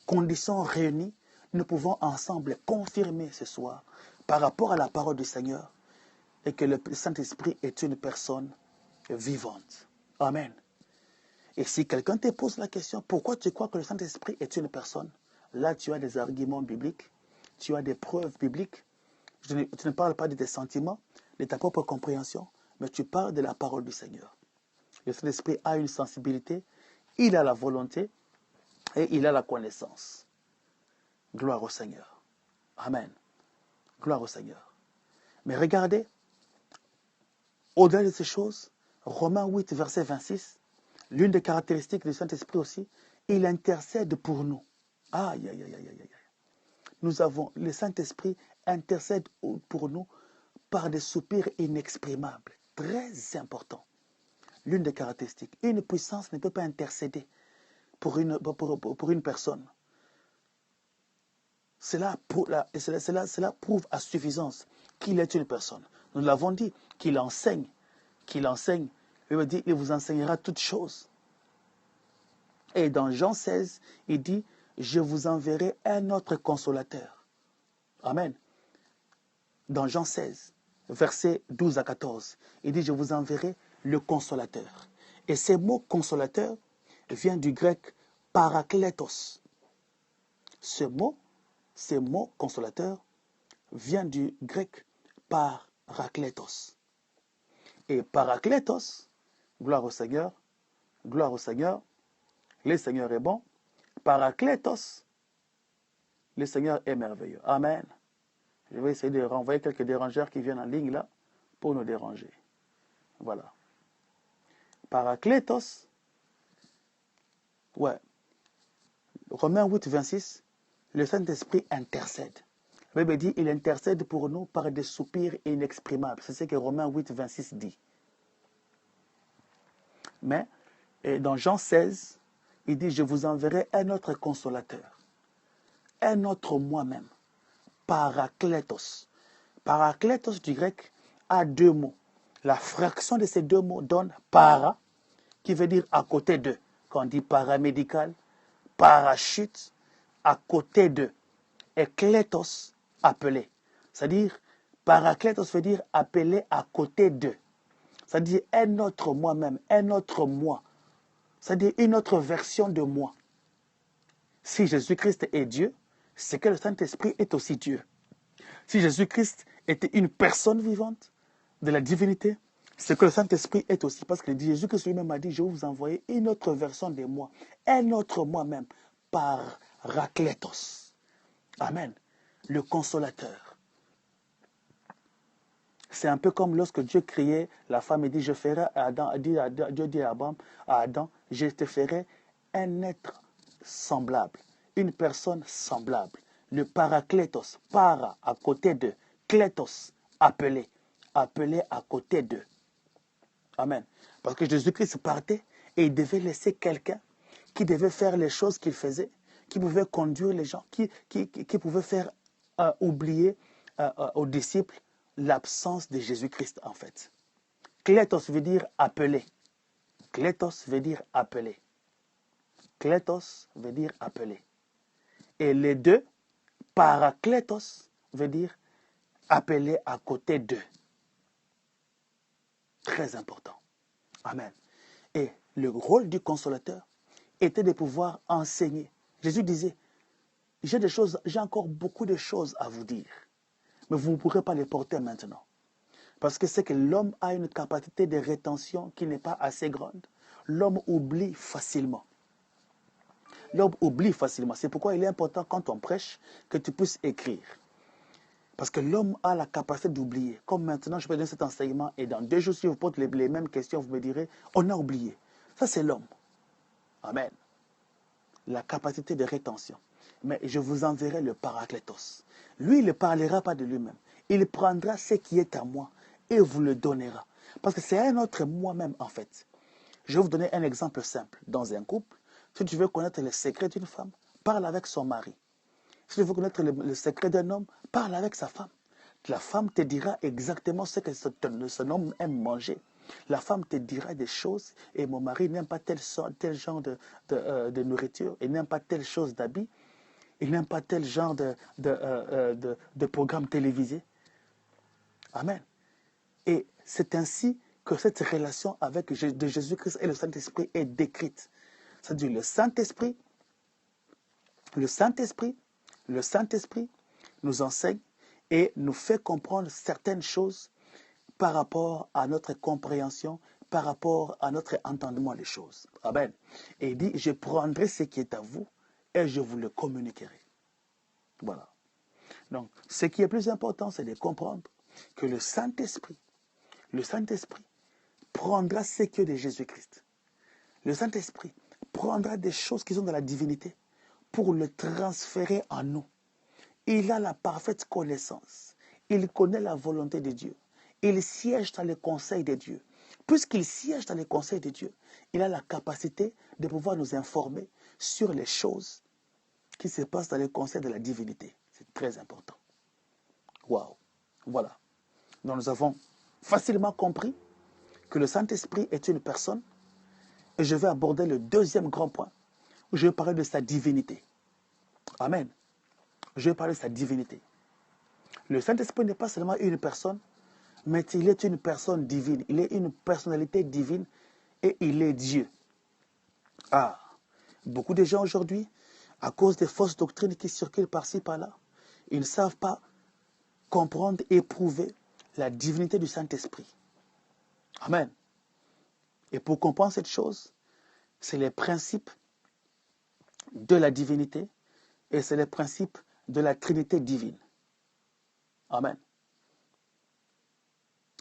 conditions réunies, nous pouvons ensemble confirmer ce soir par rapport à la parole du Seigneur et que le Saint-Esprit est une personne vivante. Amen. Et si quelqu'un te pose la question, pourquoi tu crois que le Saint-Esprit est une personne? Là, tu as des arguments bibliques, tu as des preuves bibliques. Tu ne parles pas de tes sentiments, de ta propre compréhension, mais tu parles de la parole du Seigneur. Le Saint-Esprit a une sensibilité, il a la volonté et il a la connaissance. Gloire au Seigneur. Amen. Gloire au Seigneur. Mais regardez, au-delà de ces choses, Romains 8, verset 26, l'une des caractéristiques du Saint-Esprit aussi, il intercède pour nous. Aïe, aïe, aïe, aïe, aïe. Le Saint-Esprit intercède pour nous par des soupirs inexprimables. Très important. L'une des caractéristiques. Une puissance ne peut pas intercéder pour une personne. Cela prouve à suffisance qu'il est une personne. Nous l'avons dit, qu'il enseigne. Il veut dire, il vous enseignera toutes choses. Et dans Jean 16, il dit, je vous enverrai un autre consolateur. Amen. Dans Jean 16, versets 12 à 14, il dit, je vous enverrai le consolateur. Et ce mot consolateur vient du grec parakletos. Ce mot consolateur vient du grec parakletos. Et parakletos, gloire au Seigneur, le Seigneur est bon. Parakletos, le Seigneur est merveilleux. Amen. Je vais essayer de renvoyer quelques dérangeurs qui viennent en ligne là pour nous déranger. Voilà. Parakletos, ouais. Romains 8, 26, le Saint-Esprit intercède. La Bible dit, il intercède pour nous par des soupirs inexprimables. C'est ce que Romains 8, 26 dit. Mais, dans Jean 16, il dit, je vous enverrai un autre consolateur. Un autre moi-même. Parakletos. Parakletos du grec a deux mots. La fraction de ces deux mots donne para, qui veut dire à côté d'eux. Quand on dit paramédical, parachute, à côté d'eux. Et kletos, appelé. C'est-à-dire, parakletos veut dire appelé à côté d'eux. C'est-à-dire un autre moi-même, un autre moi. C'est-à-dire une autre version de moi. Si Jésus-Christ est Dieu, c'est que le Saint-Esprit est aussi Dieu. Si Jésus-Christ était une personne vivante de la divinité, c'est que le Saint-Esprit est aussi. Parce que Jésus-Christ lui-même a dit, je vais vous envoyer une autre version de moi, un autre moi-même, par Rakletos. Amen. Le consolateur. C'est un peu comme lorsque Dieu créait la femme et dit, je ferai à Adam, Dieu dit à Adam, je te ferai un être semblable, une personne semblable. Le parakletos, para, à côté d'eux, kletos, appelé à côté d'eux. Amen. Parce que Jésus-Christ partait et il devait laisser quelqu'un qui devait faire les choses qu'il faisait, qui pouvait conduire les gens, qui pouvait faire oublier aux disciples l'absence de Jésus-Christ en fait. Kletos veut dire appeler. Kletos veut dire appeler. Kletos veut dire appeler. Et les deux, parakletos veut dire appeler à côté d'eux. Très important. Amen. Et le rôle du consolateur était de pouvoir enseigner. Jésus disait, j'ai encore beaucoup de choses à vous dire, mais vous ne pourrez pas les porter maintenant. Parce que c'est que l'homme a une capacité de rétention qui n'est pas assez grande. L'homme oublie facilement. L'homme oublie facilement. C'est pourquoi il est important quand on prêche que tu puisses écrire. Parce que l'homme a la capacité d'oublier. Comme maintenant, je peux donner cet enseignement et dans 2 jours, si je vous pose les mêmes questions, vous me direz, on a oublié. Ça, c'est l'homme. Amen. La capacité de rétention. Mais je vous enverrai le parakletos. Lui, il ne parlera pas de lui-même. Il prendra ce qui est à moi et vous le donnera. Parce que c'est un autre moi-même, en fait. Je vais vous donner un exemple simple. Dans un couple, si tu veux connaître les secrets d'une femme, parle avec son mari. Si tu veux connaître le secret d'un homme, parle avec sa femme. La femme te dira exactement ce que son homme aime manger. La femme te dira des choses et mon mari n'aime pas tel genre de nourriture, il n'aime pas telle chose d'habit, il n'aime pas tel genre de programme télévisé. Amen. Et c'est ainsi que cette relation avec de Jésus-Christ et le Saint-Esprit est décrite. C'est-à-dire le Saint-Esprit nous enseigne et nous fait comprendre certaines choses par rapport à notre compréhension, par rapport à notre entendement des choses. Amen. Et il dit, je prendrai ce qui est à vous et je vous le communiquerai. Voilà. Donc, ce qui est plus important, c'est de comprendre que le Saint-Esprit prendra ce qui est de Jésus-Christ. Le Saint-Esprit prendra des choses qui sont dans la divinité pour le transférer en nous. Il a la parfaite connaissance. Il connaît la volonté de Dieu. Il siège dans le conseil de Dieu. Puisqu'il siège dans le conseil de Dieu, il a la capacité de pouvoir nous informer sur les choses qui se passent dans le conseil de la divinité. C'est très important. Waouh! Voilà. Donc nous avons facilement compris que le Saint-Esprit est une personne. Et je vais aborder le deuxième grand point, où je vais parler de sa divinité. Amen. Je vais parler de sa divinité. Le Saint-Esprit n'est pas seulement une personne, mais il est une personne divine. Il est une personnalité divine et il est Dieu. Ah, beaucoup de gens aujourd'hui, à cause des fausses doctrines qui circulent par-ci, par-là, ils ne savent pas comprendre, éprouver la divinité du Saint-Esprit. Amen. Et pour comprendre cette chose, c'est les principes de la divinité et c'est les principes de la Trinité divine. Amen.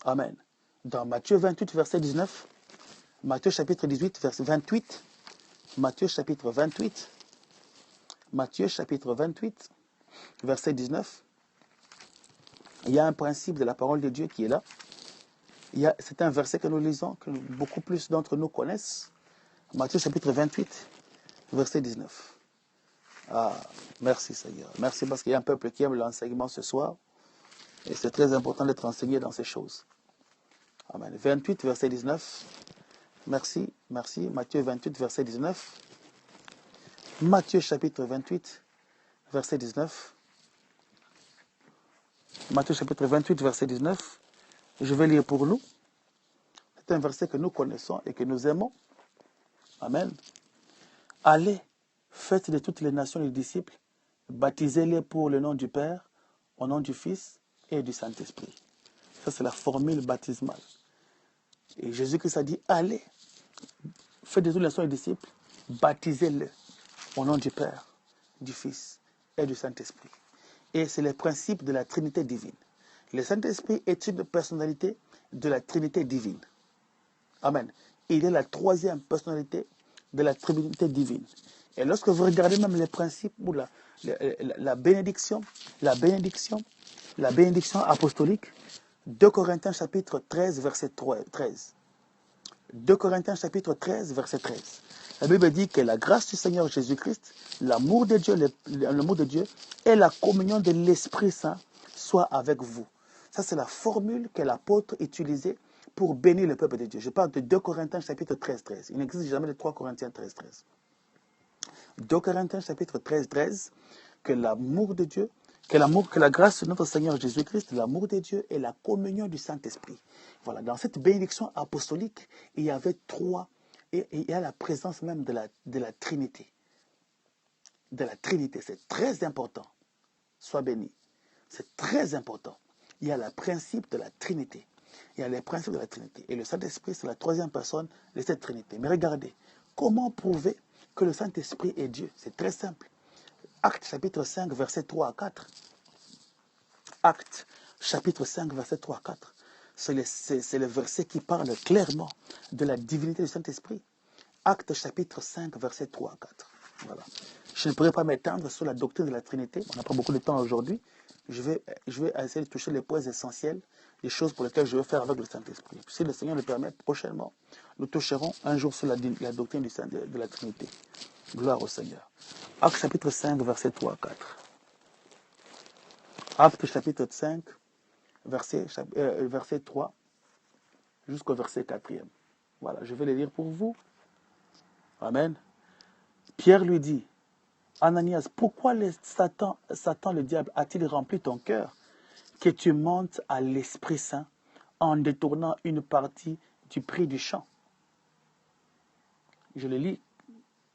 Amen. Dans Matthieu 28, verset 19, Matthieu chapitre 18, verset 28, Matthieu chapitre 28, verset 19, il y a un principe de la parole de Dieu qui est là. C'est un verset que nous lisons, que beaucoup plus d'entre nous connaissent. Matthieu chapitre 28, verset 19. Ah, merci Seigneur. Merci parce qu'il y a un peuple qui aime l'enseignement ce soir. Et c'est très important d'être enseigné dans ces choses. Amen. 28, verset 19. Merci, merci. Matthieu 28, verset 19. Matthieu chapitre 28, verset 19. Matthieu chapitre 28, verset 19. Je vais lire pour nous. C'est un verset que nous connaissons et que nous aimons. Amen. Allez, faites de toutes les nations les disciples, baptisez-les pour le nom du Père, au nom du Fils et du Saint-Esprit. Ça, c'est la formule baptismale. Et Jésus-Christ a dit, allez, faites de toutes les nations les disciples, baptisez-les au nom du Père, du Fils et du Saint-Esprit. Et c'est le principe de la Trinité divine. Le Saint-Esprit est une personnalité de la Trinité divine. Amen. Il est la troisième personnalité de la Trinité divine. Et lorsque vous regardez même les principes ou la bénédiction apostolique, 2 Corinthiens chapitre 13, verset 13. 2 Corinthiens chapitre 13, verset 13. La Bible dit que la grâce du Seigneur Jésus-Christ, l'amour de Dieu et la communion de l'Esprit Saint soient avec vous. Ça, c'est la formule que l'apôtre utilisait pour bénir le peuple de Dieu. Je parle de 2 Corinthiens chapitre 13, 13. Il n'existe jamais de 3 Corinthiens 13, 13. 2 Corinthiens chapitre 13, 13. Que l'amour de Dieu, que la grâce de notre Seigneur Jésus-Christ, l'amour de Dieu et la communion du Saint-Esprit. Voilà, dans cette bénédiction apostolique, il y avait et il y a la présence même de la Trinité. De la Trinité, c'est très important. Sois béni. C'est très important. Il y a le principe de la Trinité. Il y a les principes de la Trinité. Et le Saint-Esprit, c'est la troisième personne de cette Trinité. Mais regardez, comment prouver que le Saint-Esprit est Dieu? C'est très simple. Actes chapitre 5, verset 3 à 4. Actes chapitre 5, verset 3 à 4. C'est le verset qui parle clairement de la divinité du Saint-Esprit. Actes chapitre 5, verset 3 à 4. Voilà. Je ne pourrais pas m'étendre sur la doctrine de la Trinité. On n'a pas beaucoup de temps aujourd'hui. Je vais essayer de toucher les points essentiels, les choses pour lesquelles je vais faire avec le Saint-Esprit. Si le Seigneur le permet, prochainement, nous toucherons un jour sur la doctrine de la Trinité. Gloire au Seigneur. Actes chapitre 5, verset 3 à 4. Actes chapitre 5, verset 3 jusqu'au verset 4e. Voilà, je vais le lire pour vous. Amen. Pierre lui dit, Ananias, pourquoi Satan le diable a-t-il rempli ton cœur que tu montes à l'Esprit Saint en détournant une partie du prix du champ? Je le lis,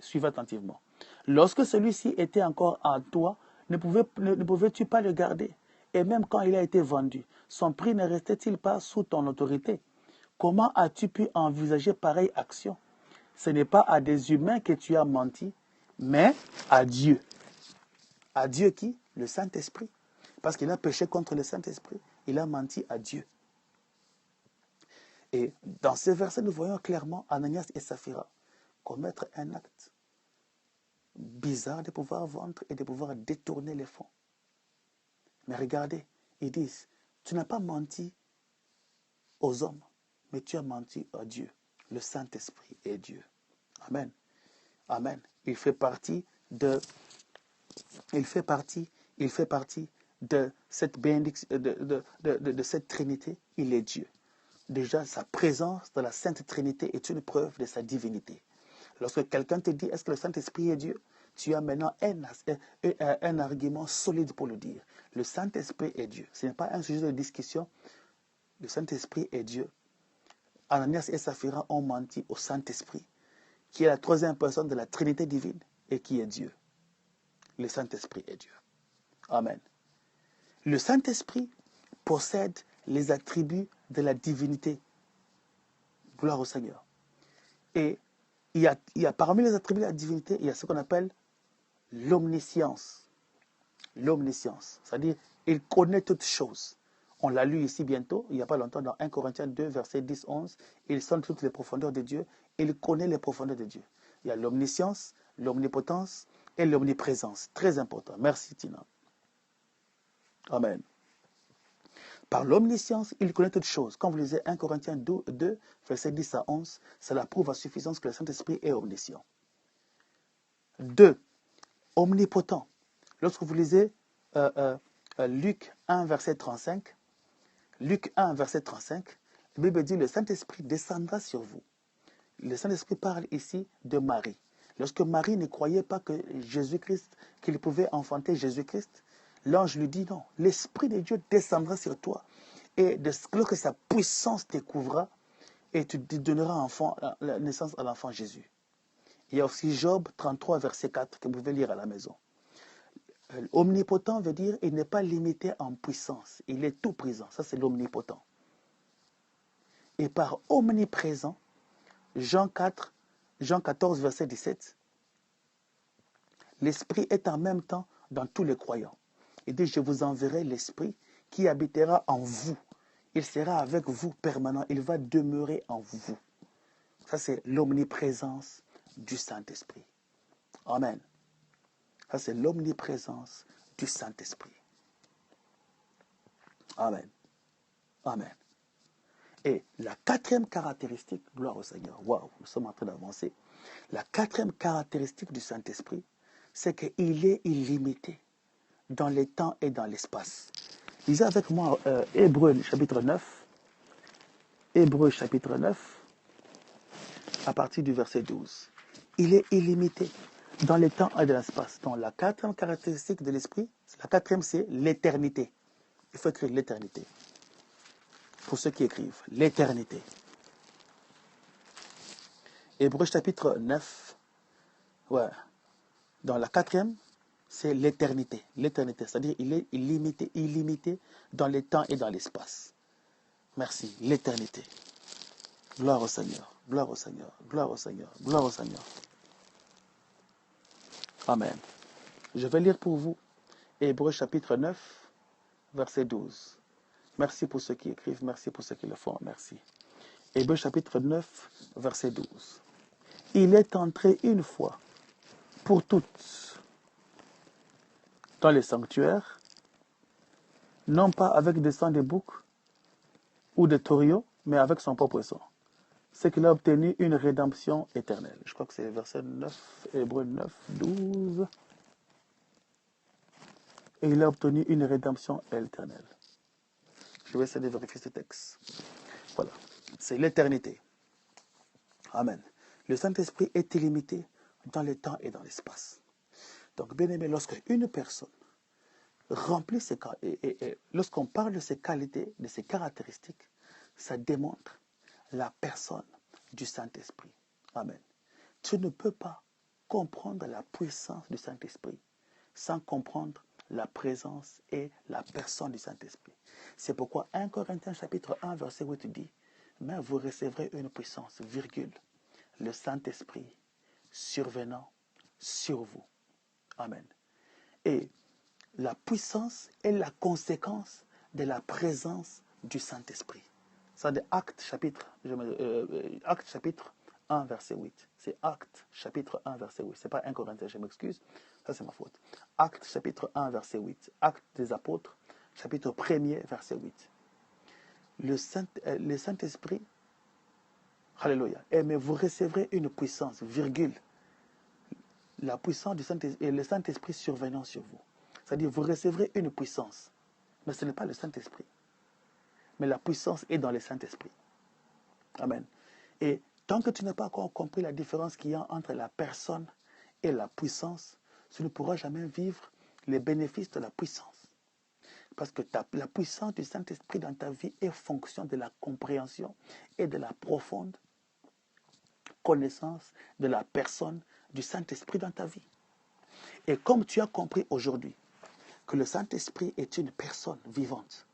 suivez attentivement. Lorsque celui-ci était encore en toi, ne pouvais-tu pas le garder? Et même quand il a été vendu, son prix ne restait-il pas sous ton autorité? Comment as-tu pu envisager pareille action? Ce n'est pas à des humains que tu as menti, mais à Dieu. À Dieu qui? Le Saint-Esprit. Parce qu'il a péché contre le Saint-Esprit. Il a menti à Dieu. Et dans ce verset, nous voyons clairement Ananias et Saphira commettre un acte bizarre de pouvoir vendre et de pouvoir détourner les fonds. Mais regardez, ils disent, tu n'as pas menti aux hommes, mais tu as menti à Dieu. Le Saint-Esprit est Dieu. Amen. Amen. Il fait partie de cette bénédiction, de cette Trinité. Il est Dieu. Déjà, sa présence dans la Sainte Trinité est une preuve de sa divinité. Lorsque quelqu'un te dit, est-ce que le Saint-Esprit est Dieu? Tu as maintenant un argument solide pour le dire. Le Saint-Esprit est Dieu. Ce n'est pas un sujet de discussion. Le Saint-Esprit est Dieu. Ananias et Saphira ont menti au Saint-Esprit, qui est la troisième personne de la Trinité divine et qui est Dieu. Le Saint-Esprit est Dieu. Amen. Le Saint-Esprit possède les attributs de la divinité. Gloire au Seigneur. Et il y a parmi les attributs de la divinité, il y a ce qu'on appelle l'omniscience. L'omniscience, c'est-à-dire il connaît toutes choses. On l'a lu ici bientôt, il n'y a pas longtemps, dans 1 Corinthiens 2, verset 10-11. Il sonde toutes les profondeurs de Dieu, il connaît les profondeurs de Dieu. Il y a l'omniscience, l'omnipotence et l'omniprésence. Très important. Merci Tina. Amen. Par l'omniscience, il connaît toutes choses. Comme vous lisez 1 Corinthiens 2, verset 10-11, cela prouve à suffisance que le Saint-Esprit est omniscient. 2. Omnipotent. Lorsque vous lisez Luc 1, verset 35, Luc 1, verset 35, la Bible dit, le Saint-Esprit descendra sur vous. Le Saint-Esprit parle ici de Marie. Lorsque Marie ne croyait pas que Jésus-Christ, qu'il pouvait enfanter Jésus-Christ, l'ange lui dit non, l'Esprit de Dieu descendra sur toi. Et lorsque sa puissance t'écouvra, et tu donneras la naissance à l'enfant Jésus. Il y a aussi Job 33, verset 4, que vous pouvez lire à la maison. Omnipotent veut dire il n'est pas limité en puissance. Il est tout présent. Ça, c'est l'omnipotent. Et par omniprésent, Jean 14, verset 17, l'Esprit est en même temps dans tous les croyants. Il dit, je vous enverrai l'Esprit qui habitera en vous. Il sera avec vous permanent. Il va demeurer en vous. Ça, c'est l'omniprésence du Saint-Esprit. Amen. Ça, c'est l'omniprésence du Saint-Esprit. Amen. Amen. Et la quatrième caractéristique, gloire au Seigneur, waouh, nous sommes en train d'avancer. La quatrième caractéristique du Saint-Esprit, c'est qu'il est illimité dans les temps et dans l'espace. Lisez avec moi Hébreux chapitre 9. Hébreux chapitre 9, à partir du verset 12. Il est illimité dans les temps et dans l'espace. Donc la quatrième caractéristique de l'esprit, la quatrième c'est l'éternité. Il faut écrire l'éternité. Pour ceux qui écrivent, l'éternité. Hébreux chapitre 9, ouais. Dans la quatrième, c'est l'éternité. L'éternité, c'est-à-dire il est illimité dans les temps et dans l'espace. Merci, l'éternité. Gloire au Seigneur, gloire au Seigneur, gloire au Seigneur, gloire au Seigneur. Amen. Je vais lire pour vous Hébreux chapitre 9, verset 12. Merci pour ceux qui écrivent, merci pour ceux qui le font, merci. Hébreux chapitre 9, verset 12. Il est entré une fois pour toutes dans les sanctuaires, non pas avec des sangs de bouc ou de taureaux, mais avec son propre sang. C'est qu'il a obtenu une rédemption éternelle. Je crois que c'est verset 9, Hébreux 9, 12. Et il a obtenu une rédemption éternelle. Je Je vais essayer de vérifier ce texte. Voilà. C'est l'éternité. Amen. Le Saint-Esprit est illimité dans le temps et dans l'espace. Donc, bien aimé, lorsque une personne remplit ses et lorsqu'on parle de ses qualités, de ses caractéristiques, ça démontre la personne du Saint-Esprit. Amen. Tu ne peux pas comprendre la puissance du Saint-Esprit sans comprendre la présence et la personne du Saint-Esprit. C'est pourquoi 1 Corinthiens chapitre 1 verset 8 dit, mais vous recevrez une puissance, virgule, le Saint-Esprit survenant sur vous. Amen. Et la puissance est la conséquence de la présence du Saint-Esprit. Ça de Actes chapitre 1 verset 8. C'est Actes chapitre 1 verset 8. Ce n'est pas 1 Corinthiens, je m'excuse. Ça c'est ma faute. Actes chapitre 1 verset 8. Actes des apôtres chapitre 1er verset 8. Le Saint-Esprit, alléluia, mais vous recevrez une puissance, virgule, la puissance du Saint-Esprit et le Saint-Esprit survenant sur vous. C'est-à-dire, vous recevrez une puissance, mais ce n'est pas le Saint-Esprit. Mais la puissance est dans le Saint-Esprit. Amen. Et tant que tu n'as pas encore compris la différence qu'il y a entre la personne et la puissance, tu ne pourras jamais vivre les bénéfices de la puissance. Parce que la puissance du Saint-Esprit dans ta vie est fonction de la compréhension et de la profonde connaissance de la personne du Saint-Esprit dans ta vie. Et comme tu as compris aujourd'hui que le Saint-Esprit est une personne vivante,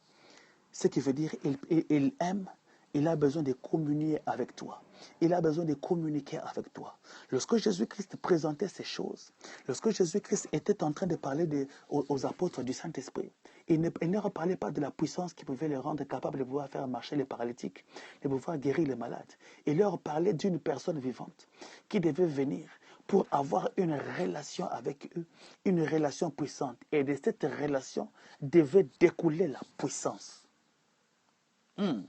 ce qui veut dire il aime, il a besoin de communier avec toi. Il a besoin de communiquer avec toi. Lorsque Jésus-Christ présentait ces choses, lorsque Jésus-Christ était en train de parler aux apôtres du Saint-Esprit, il ne reparlait pas de la puissance qui pouvait les rendre capables de pouvoir faire marcher les paralytiques, de pouvoir guérir les malades. Il leur parlait d'une personne vivante qui devait venir pour avoir une relation avec eux, une relation puissante. Et de cette relation devait découler la puissance. Je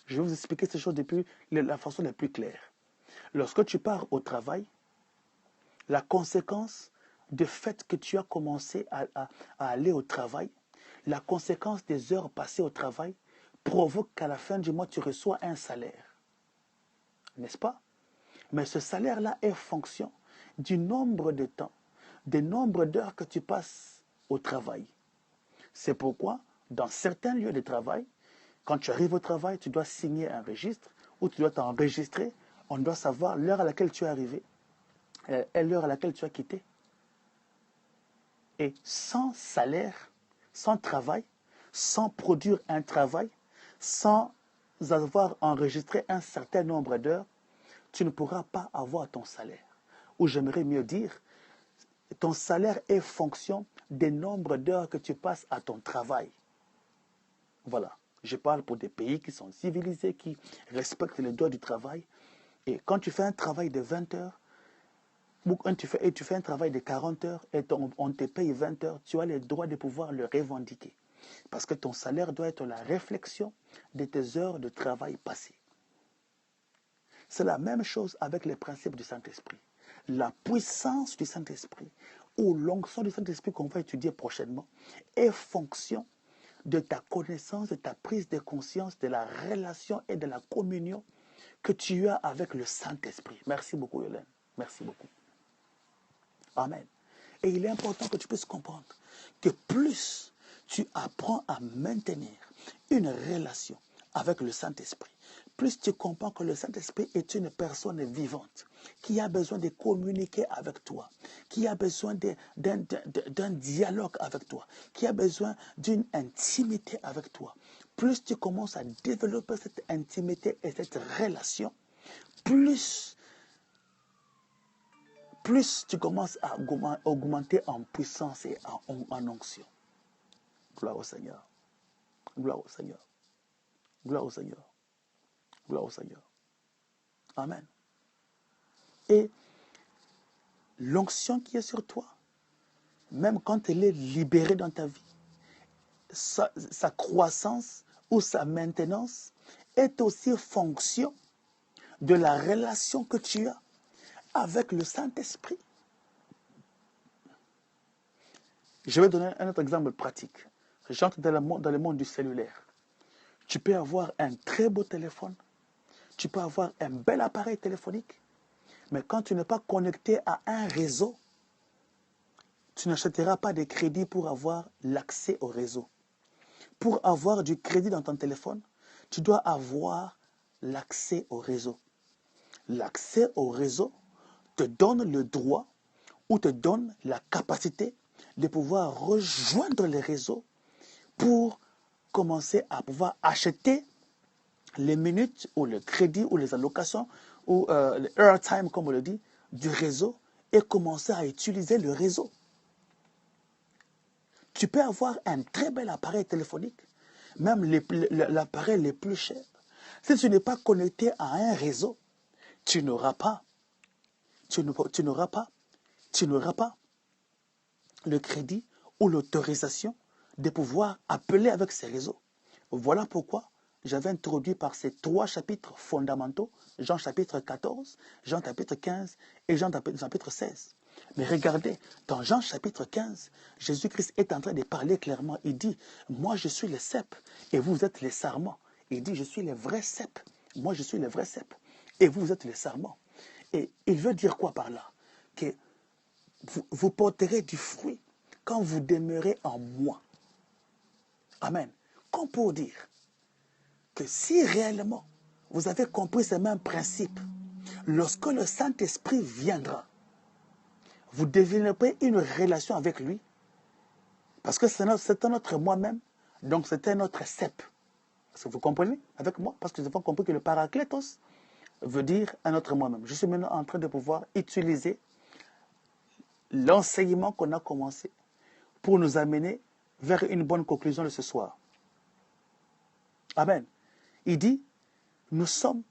vais vous expliquer ces choses depuis la façon la plus claire. Lorsque tu pars au travail, la conséquence du fait que tu as commencé à aller au travail, la conséquence des heures passées au travail provoque qu'à la fin du mois, tu reçois un salaire. N'est-ce pas? Mais ce salaire-là est fonction du nombre de temps, du nombre d'heures que tu passes au travail. C'est pourquoi, dans certains lieux de travail, quand tu arrives au travail, tu dois signer un registre ou tu dois t'enregistrer. On doit savoir l'heure à laquelle tu es arrivé et l'heure à laquelle tu as quitté. Et sans salaire, sans travail, sans produire un travail, sans avoir enregistré un certain nombre d'heures, tu ne pourras pas avoir ton salaire. Ou j'aimerais mieux dire, ton salaire est fonction des nombres d'heures que tu passes à ton travail. Voilà. Je parle pour des pays qui sont civilisés, qui respectent les droits du travail. Et quand tu fais un travail de 20 heures, ou quand tu fais un travail de 40 heures et on te paye 20 heures, tu as le droit de pouvoir le revendiquer. Parce que ton salaire doit être la réflexion de tes heures de travail passées. C'est la même chose avec les principes du Saint-Esprit. La puissance du Saint-Esprit ou l'onction du Saint-Esprit qu'on va étudier prochainement est fonction de ta connaissance, de ta prise de conscience, de la relation et de la communion que tu as avec le Saint-Esprit. Merci beaucoup, Hélène. Merci beaucoup. Amen. Et il est important que tu puisses comprendre que plus tu apprends à maintenir une relation avec le Saint-Esprit, plus tu comprends que le Saint-Esprit est une personne vivante qui a besoin de communiquer avec toi, qui a besoin d'un dialogue avec toi, qui a besoin d'une intimité avec toi. Plus tu commences à développer cette intimité et cette relation, plus tu commences à augmenter en puissance et en onction. Gloire au Seigneur. Gloire au Seigneur. Gloire au Seigneur. Gloire au Seigneur. Amen. Et l'onction qui est sur toi, même quand elle est libérée dans ta vie, sa croissance ou sa maintenance est aussi fonction de la relation que tu as avec le Saint-Esprit. Je vais donner un autre exemple pratique. j'entre dans le monde du cellulaire. Tu peux avoir un très beau téléphone, tu peux avoir un bel appareil téléphonique, mais quand tu n'es pas connecté à un réseau, tu n'achèteras pas de crédit pour avoir l'accès au réseau. Pour avoir du crédit dans ton téléphone, tu dois avoir l'accès au réseau. L'accès au réseau te donne le droit ou te donne la capacité de pouvoir rejoindre les réseaux pour commencer à pouvoir acheter les minutes ou le crédit ou les allocations ou le airtime, comme on le dit, du réseau et commencer à utiliser le réseau. Tu peux avoir un très bel appareil téléphonique, même l'appareil le plus cher. Si tu n'es pas connecté à un réseau, tu n'auras pas le crédit ou l'autorisation de pouvoir appeler avec ces réseaux. Voilà pourquoi j'avais introduit par ces 3 chapitres fondamentaux, Jean chapitre 14, Jean chapitre 15 et Jean chapitre 16. Mais regardez, dans Jean chapitre 15, Jésus-Christ est en train de parler clairement. Il dit, moi je suis le cep et vous êtes les sarments. Il dit, je suis le vrai cep. Moi je suis le vrai cep et vous êtes les sarments. Et il veut dire quoi par là? Que vous porterez du fruit quand vous demeurez en moi. Amen. Comme pour dire que si réellement vous avez compris ces mêmes principes, lorsque le Saint-Esprit viendra, vous développez une relation avec lui, parce que c'est un autre moi-même, donc c'est un autre cep. Est-ce que vous comprenez avec moi? Parce que nous avons compris que le parakletos veut dire un autre moi-même. Je suis maintenant en train de pouvoir utiliser l'enseignement qu'on a commencé pour nous amener vers une bonne conclusion de ce soir. Amen. Il dit, nous sommes,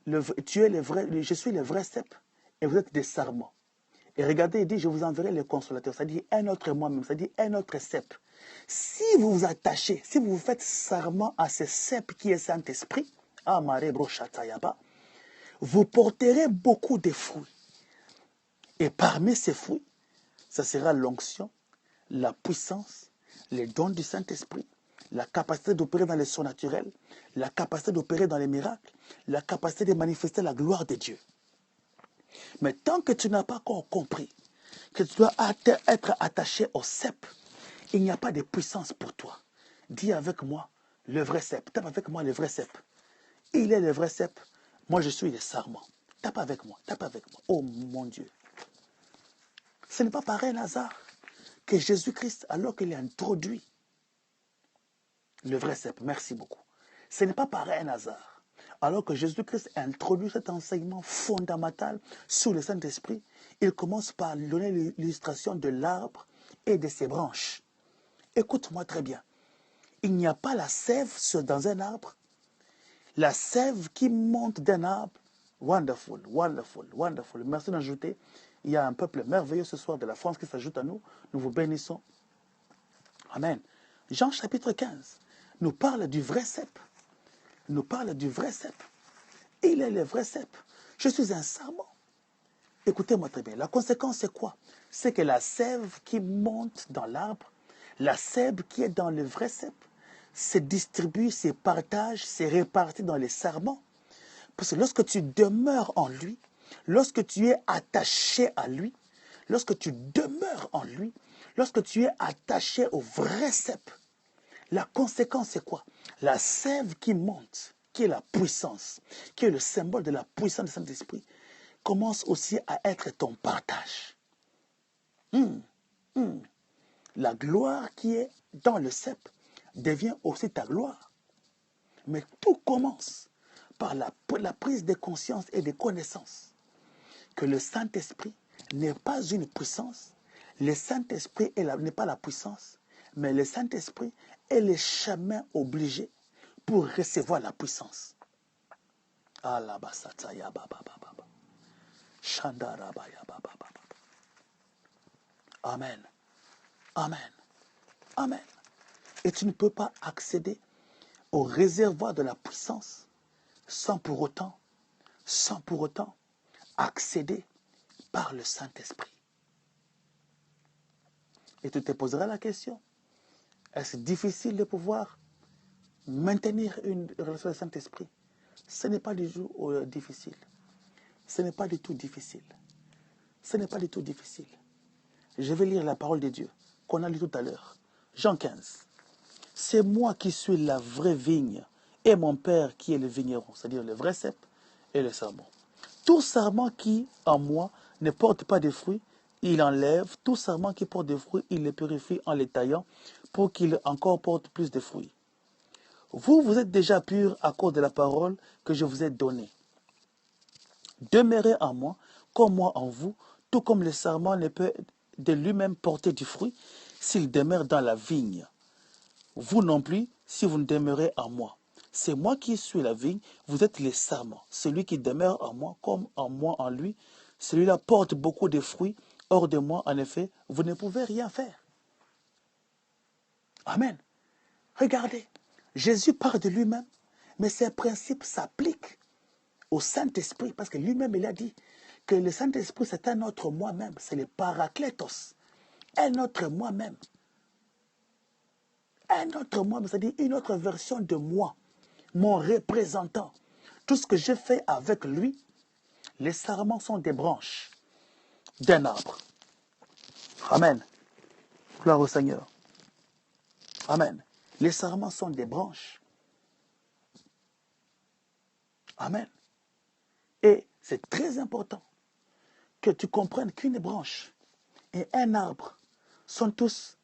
je suis le vrai cep et vous êtes des sarments. Et regardez, il dit, je vous enverrai les consolateurs, c'est-à-dire un autre moi-même, c'est-à-dire un autre cep. Si vous vous attachez, si vous vous faites serment à ce cep qui est Saint-Esprit, vous porterez beaucoup de fruits. Et parmi ces fruits, ça sera l'onction, la puissance, les dons du Saint-Esprit, la capacité d'opérer dans les surnaturels, la capacité d'opérer dans les miracles, la capacité de manifester la gloire de Dieu. Mais tant que tu n'as pas encore compris que tu dois être attaché au cep, il n'y a pas de puissance pour toi. Dis avec moi le vrai cep. Tape avec moi le vrai cep. Il est le vrai cep. Moi, je suis le sarment. Tape avec moi. Tape avec moi. Oh mon Dieu. Ce n'est pas par un hasard que Jésus-Christ, alors qu'il a introduit le vrai cep, merci beaucoup. Ce n'est pas par un hasard. Alors que Jésus-Christ introduit cet enseignement fondamental sur le Saint-Esprit, il commence par donner l'illustration de l'arbre et de ses branches. Écoute-moi très bien. Il n'y a pas la sève dans un arbre. La sève qui monte d'un arbre. Wonderful, wonderful, wonderful. Merci d'ajouter. Il y a un peuple merveilleux ce soir de la France qui s'ajoute à nous. Nous vous bénissons. Amen. Jean chapitre 15 nous parle du vrai cep. Nous parle du vrai cep. Il est le vrai cep. Je suis un sarment. Écoutez-moi très bien. La conséquence, c'est quoi? C'est que la sève qui monte dans l'arbre, la sève qui est dans le vrai cep, se distribue, se partage, se répartit dans les sarments. Parce que lorsque tu demeures en lui, lorsque tu es attaché à lui, lorsque tu demeures en lui, lorsque tu es attaché au vrai cep, la conséquence, c'est quoi? La sève qui monte, qui est la puissance, qui est le symbole de la puissance du Saint-Esprit, commence aussi à être ton partage. La gloire qui est dans le cep devient aussi ta gloire. Mais tout commence par la prise de conscience et de connaissance que le Saint-Esprit n'est pas une puissance. Le Saint-Esprit n'est pas la puissance, mais le Saint-Esprit est le chemin obligé pour recevoir la puissance. Amen. Amen. Amen. Et tu ne peux pas accéder au réservoir de la puissance sans pour autant accéder par le Saint-Esprit. Et tu te poseras la question, Est-ce difficile de pouvoir maintenir une relation avec le Saint-Esprit? Ce n'est pas du tout difficile. Ce n'est pas du tout difficile. Ce n'est pas du tout difficile. Je vais lire la parole de Dieu qu'on a lu tout à l'heure. Jean 15. C'est moi qui suis la vraie vigne et mon Père qui est le vigneron, c'est-à-dire le vrai cep et le sarment. Tout sarment qui, en moi, ne porte pas de fruits, il enlève. Tout sarment qui porte des fruits, il les purifie en les taillant pour qu'il encore porte plus de fruits. Vous, vous êtes déjà purs à cause de la parole que je vous ai donnée. Demeurez en moi, comme moi en vous, tout comme le sarment ne peut de lui-même porter du fruit s'il demeure dans la vigne. Vous non plus, si vous ne demeurez en moi. C'est moi qui suis la vigne, vous êtes les sarments. Celui qui demeure en moi, comme en moi en lui, celui-là porte beaucoup de fruits. Hors de moi, en effet, vous ne pouvez rien faire. Amen. Regardez, Jésus parle de lui-même, mais ces principes s'appliquent au Saint-Esprit, parce que lui-même, il a dit que le Saint-Esprit, c'est un autre moi-même, c'est le Paraclétos, un autre moi-même. Un autre moi-même, c'est-à-dire une autre version de moi, mon représentant. Tout ce que j'ai fait avec lui, les sarments sont des branches d'un arbre. Amen. Gloire au Seigneur. Amen. Les sarments sont des branches. Amen. Et c'est très important que tu comprennes qu'une branche et un arbre sont tous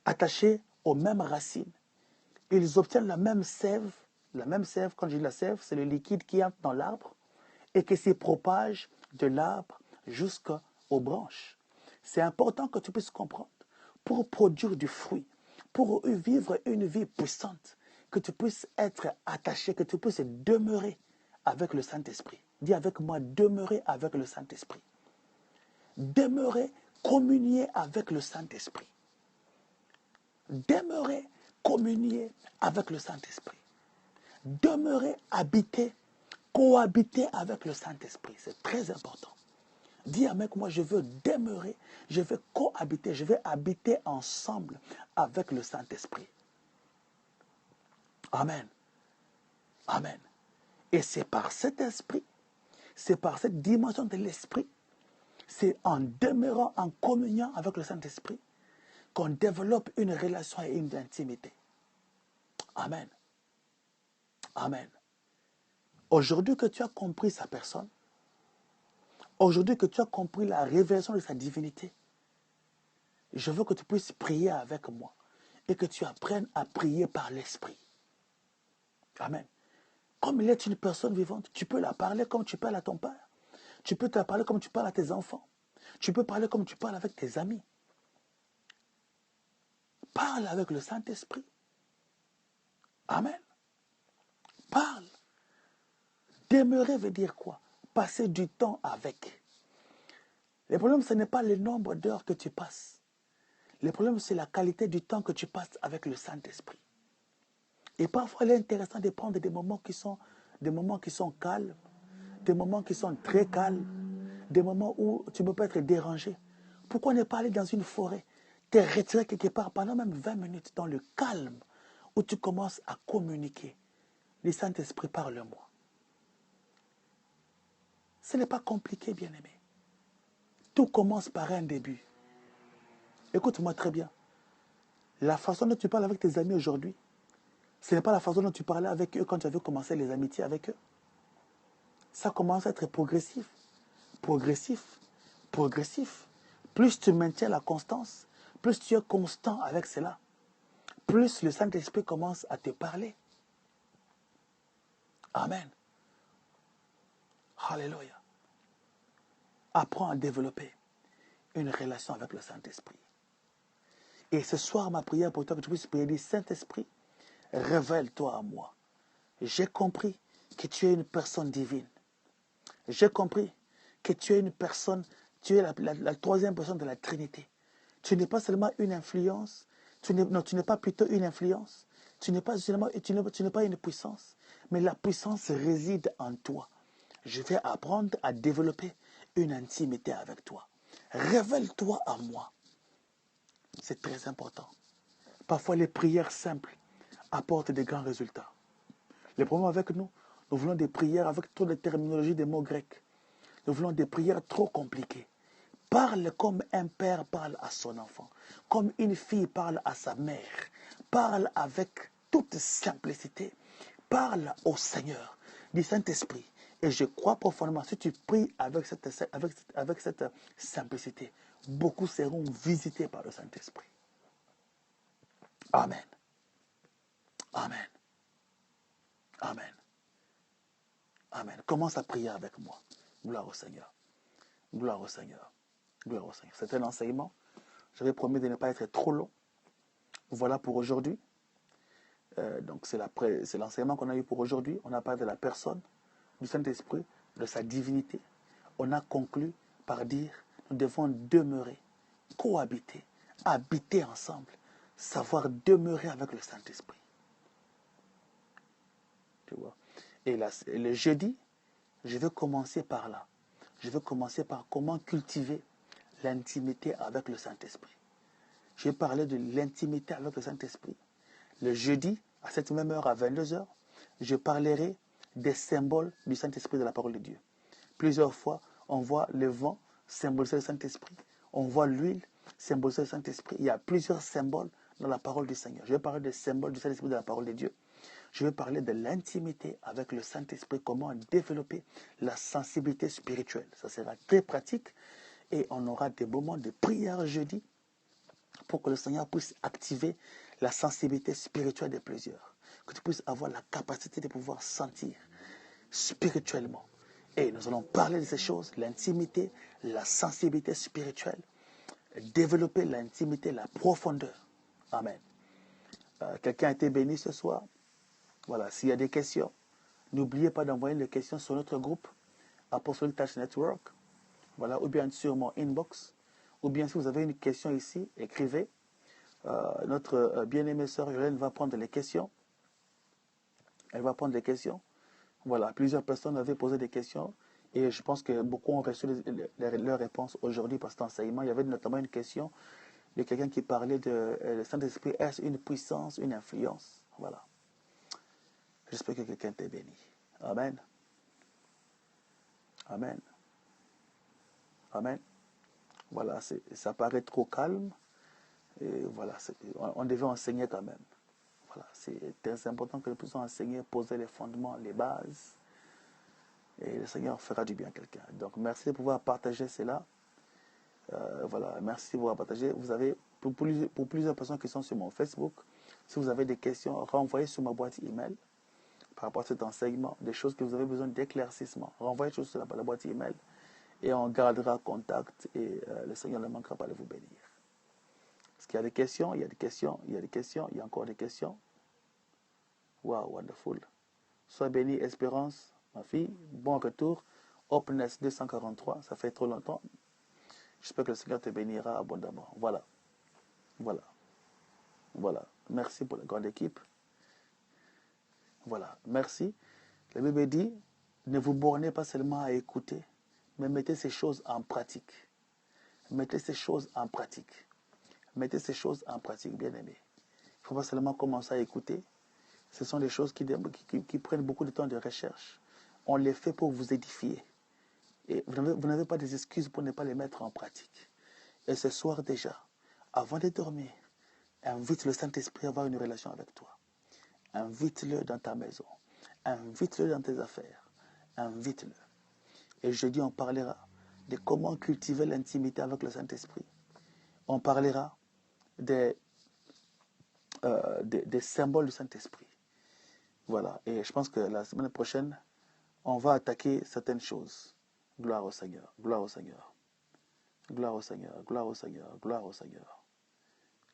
attachés aux mêmes racines. Ils obtiennent la même sève. La même sève, quand je dis la sève, c'est le liquide qui entre dans l'arbre et qui se propage de l'arbre jusqu'aux branches. C'est important que tu puisses comprendre. Pour produire du fruit, pour vivre une vie puissante, que tu puisses être attaché, que tu puisses demeurer avec le Saint-Esprit. Dis avec moi, demeurer avec le Saint-Esprit. Demeurer, communier avec le Saint-Esprit. Demeurer, communier avec le Saint-Esprit. Demeurer, habiter, cohabiter avec le Saint-Esprit. C'est très important. Dis avec moi, je veux demeurer, je veux cohabiter, je veux habiter ensemble avec le Saint-Esprit. Amen. Amen. Et c'est par cet esprit, c'est par cette dimension de l'esprit, c'est en demeurant en communion avec le Saint-Esprit qu'on développe une relation et une intimité. Amen. Amen. Aujourd'hui que tu as compris sa personne, aujourd'hui que tu as compris la révélation de sa divinité, je veux que tu puisses prier avec moi et que tu apprennes à prier par l'esprit. Amen. Comme il est une personne vivante, tu peux la parler comme tu parles à ton père. Tu peux te la parler comme tu parles à tes enfants. Tu peux parler comme tu parles avec tes amis. Parle avec le Saint-Esprit. Amen. Parle. Demeurer veut dire quoi? Passer du temps avec. Le problème, ce n'est pas le nombre d'heures que tu passes. Le problème, c'est la qualité du temps que tu passes avec le Saint-Esprit. Et parfois, il est intéressant de prendre des moments qui sont calmes, des moments qui sont très calmes, des moments où tu ne peux pas être dérangé. Pourquoi ne pas aller dans une forêt, te retirer quelque part pendant même 20 minutes dans le calme, où tu commences à communiquer. Le Saint-Esprit, parle-moi. Ce n'est pas compliqué, bien-aimé. Tout commence par un début. Écoute-moi très bien. La façon dont tu parles avec tes amis aujourd'hui, ce n'est pas la façon dont tu parlais avec eux quand tu avais commencé les amitiés avec eux. Ça commence à être progressif. Progressif. Progressif. Plus tu maintiens la constance, plus tu es constant avec cela, plus le Saint-Esprit commence à te parler. Amen. Alléluia. Apprends à développer une relation avec le Saint-Esprit. Et ce soir, ma prière pour toi, que tu puisses prier, dire, Saint-Esprit, révèle-toi à moi. J'ai compris que tu es une personne divine. J'ai compris que tu es une personne, tu es la troisième personne de la Trinité. Tu n'es pas seulement une influence, tu n'es pas plutôt une influence, tu n'es pas une puissance, mais la puissance réside en toi. Je vais apprendre à développer une intimité avec toi. Révèle-toi à moi. C'est très important. Parfois, les prières simples apportent des grands résultats. Le problème avec nous, nous voulons des prières avec trop de terminologie des mots grecs. Nous voulons des prières trop compliquées. Parle comme un père parle à son enfant, comme une fille parle à sa mère. Parle avec toute simplicité. Parle au Seigneur du Saint-Esprit. Et je crois profondément, si tu pries avec cette simplicité, beaucoup seront visités par le Saint-Esprit. Amen. Amen. Amen. Amen. Commence à prier avec moi. Gloire au Seigneur. Gloire au Seigneur. Gloire au Seigneur. C'est un enseignement. J'avais promis de ne pas être trop long. Voilà pour aujourd'hui. Donc c'est l'enseignement qu'on a eu pour aujourd'hui. On a parlé de la personne, du Saint-Esprit, de sa divinité. On a conclu par dire, nous devons demeurer, cohabiter, habiter ensemble, savoir demeurer avec le Saint-Esprit. Tu vois? Et le jeudi, je vais commencer par là. Je vais commencer par comment cultiver l'intimité avec le Saint-Esprit. Je vais parler de l'intimité avec le Saint-Esprit. Le jeudi, à cette même heure, à 22h, je parlerai des symboles du Saint-Esprit de la parole de Dieu. Plusieurs fois, on voit le vent symboliser le Saint-Esprit. On voit l'huile symboliser le Saint-Esprit. Il y a plusieurs symboles dans la parole du Seigneur. Je vais parler des symboles du Saint-Esprit de la parole de Dieu. Je vais parler de l'intimité avec le Saint-Esprit, comment développer la sensibilité spirituelle. Ça sera très pratique et on aura des moments de prière jeudi pour que le Seigneur puisse activer la sensibilité spirituelle de plusieurs. Que tu puisses avoir la capacité de pouvoir sentir spirituellement. Et nous allons parler de ces choses, l'intimité, la sensibilité spirituelle, développer l'intimité, la profondeur. Amen. Quelqu'un a été béni ce soir? Voilà, s'il y a des questions, n'oubliez pas d'envoyer les questions sur notre groupe Apostolic Touch Network, voilà, ou bien sur mon inbox, ou bien si vous avez une question ici, écrivez. Notre bien-aimée sœur Jolène va prendre les questions. Elle va prendre les questions. Voilà, plusieurs personnes avaient posé des questions et je pense que beaucoup ont reçu leurs réponses aujourd'hui par cet enseignement. Il y avait notamment une question de quelqu'un qui parlait de le Saint-Esprit. Est-ce une puissance, une influence? Voilà. J'espère que quelqu'un t'est béni. Amen. Amen. Amen. Voilà, ça paraît trop calme. Et voilà, on devait enseigner quand même. Voilà, c'est très important que nous puissions enseigner, poser les fondements, les bases. Et le Seigneur fera du bien à quelqu'un. Donc, merci de pouvoir partager cela. Voilà, merci de pouvoir partager. Vous avez, pour plusieurs personnes qui sont sur mon Facebook, si vous avez des questions, renvoyez sur ma boîte email par rapport à cet enseignement, des choses que vous avez besoin d'éclaircissement. Renvoyez choses sur la boîte email et on gardera contact et le Seigneur ne manquera pas de vous bénir. Est-ce qu'il y a des questions? Il y a des questions, il y a des questions, il y a encore des questions. Wow, wonderful. Sois béni, Espérance, ma fille. Bon retour. Openness 243, ça fait trop longtemps. J'espère que le Seigneur te bénira abondamment. Voilà. Voilà. Voilà. Merci pour la grande équipe. Voilà. Merci. La Bible dit, ne vous bornez pas seulement à écouter, mais mettez ces choses en pratique. Mettez ces choses en pratique. Mettez ces choses en pratique, bien-aimés. Il ne faut pas seulement commencer à écouter. Ce sont des choses qui prennent beaucoup de temps de recherche. On les fait pour vous édifier. Et vous n'avez pas des excuses pour ne pas les mettre en pratique. Et ce soir déjà, avant de dormir, invite le Saint-Esprit à avoir une relation avec toi. Invite-le dans ta maison. Invite-le dans tes affaires. Invite-le. Et jeudi, on parlera de comment cultiver l'intimité avec le Saint-Esprit. On parlera des symboles du Saint-Esprit. Voilà. Et je pense que la semaine prochaine, on va attaquer certaines choses. Gloire au Seigneur. Gloire au Seigneur. Gloire au Seigneur. Gloire au Seigneur. Gloire au Seigneur.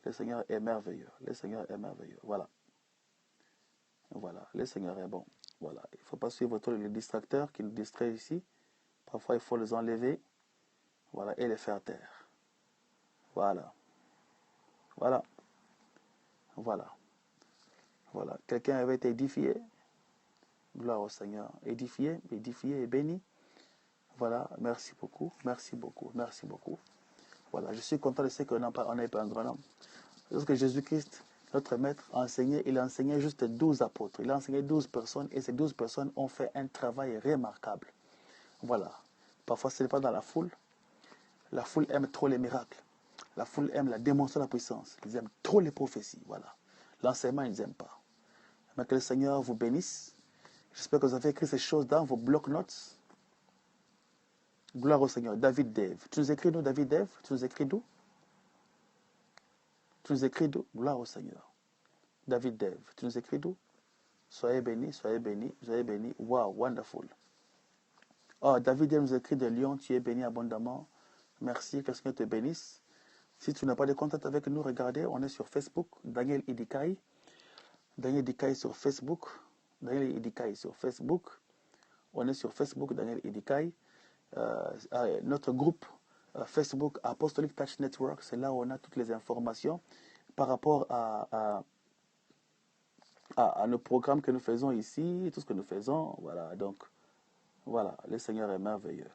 Le Seigneur est merveilleux. Le Seigneur est merveilleux. Voilà. Voilà. Le Seigneur est bon. Voilà. Il ne faut pas suivre tous les distracteurs qui nous distraient ici. Parfois, il faut les enlever. Voilà. Et les faire taire. Voilà. Voilà. Voilà. Voilà. Quelqu'un avait été édifié. Gloire au Seigneur. Édifié, édifié et béni. Voilà. Merci beaucoup. Merci beaucoup. Merci beaucoup. Voilà. Je suis content de ce qu'on n'est pas un grand homme. Lorsque Jésus-Christ, Notre maître a enseigné, il a enseigné juste 12 apôtres. Il a enseigné 12 personnes et ces 12 personnes ont fait un travail remarquable. Voilà. Parfois, ce n'est pas dans la foule. La foule aime trop les miracles. La foule aime la démonstration de la puissance. Ils aiment trop les prophéties. Voilà. L'enseignement, ils n'aiment pas. Mais que le Seigneur vous bénisse. J'espère que vous avez écrit ces choses dans vos bloc-notes. Gloire au Seigneur. David Dave. Tu nous écris d'où, David Dave? Tu nous écris d'où? Tu nous écris d'où? Gloire au Seigneur. David Dave. Tu nous écris d'où? Soyez bénis, soyez bénis, soyez bénis. Wow, wonderful. Oh, David Dave nous écrit de Lyon. Tu es béni abondamment. Merci, que le Seigneur te bénisse. Si tu n'as pas de contact avec nous, regardez, on est sur Facebook. Daniel Idikai. Daniel Idikai sur Facebook. Daniel Idikai sur Facebook. On est sur Facebook, Daniel Idikai. Notre groupe Facebook Apostolic Touch Network, c'est là où on a toutes les informations par rapport à nos programmes que nous faisons ici, tout ce que nous faisons. Voilà, donc, voilà, le Seigneur est merveilleux.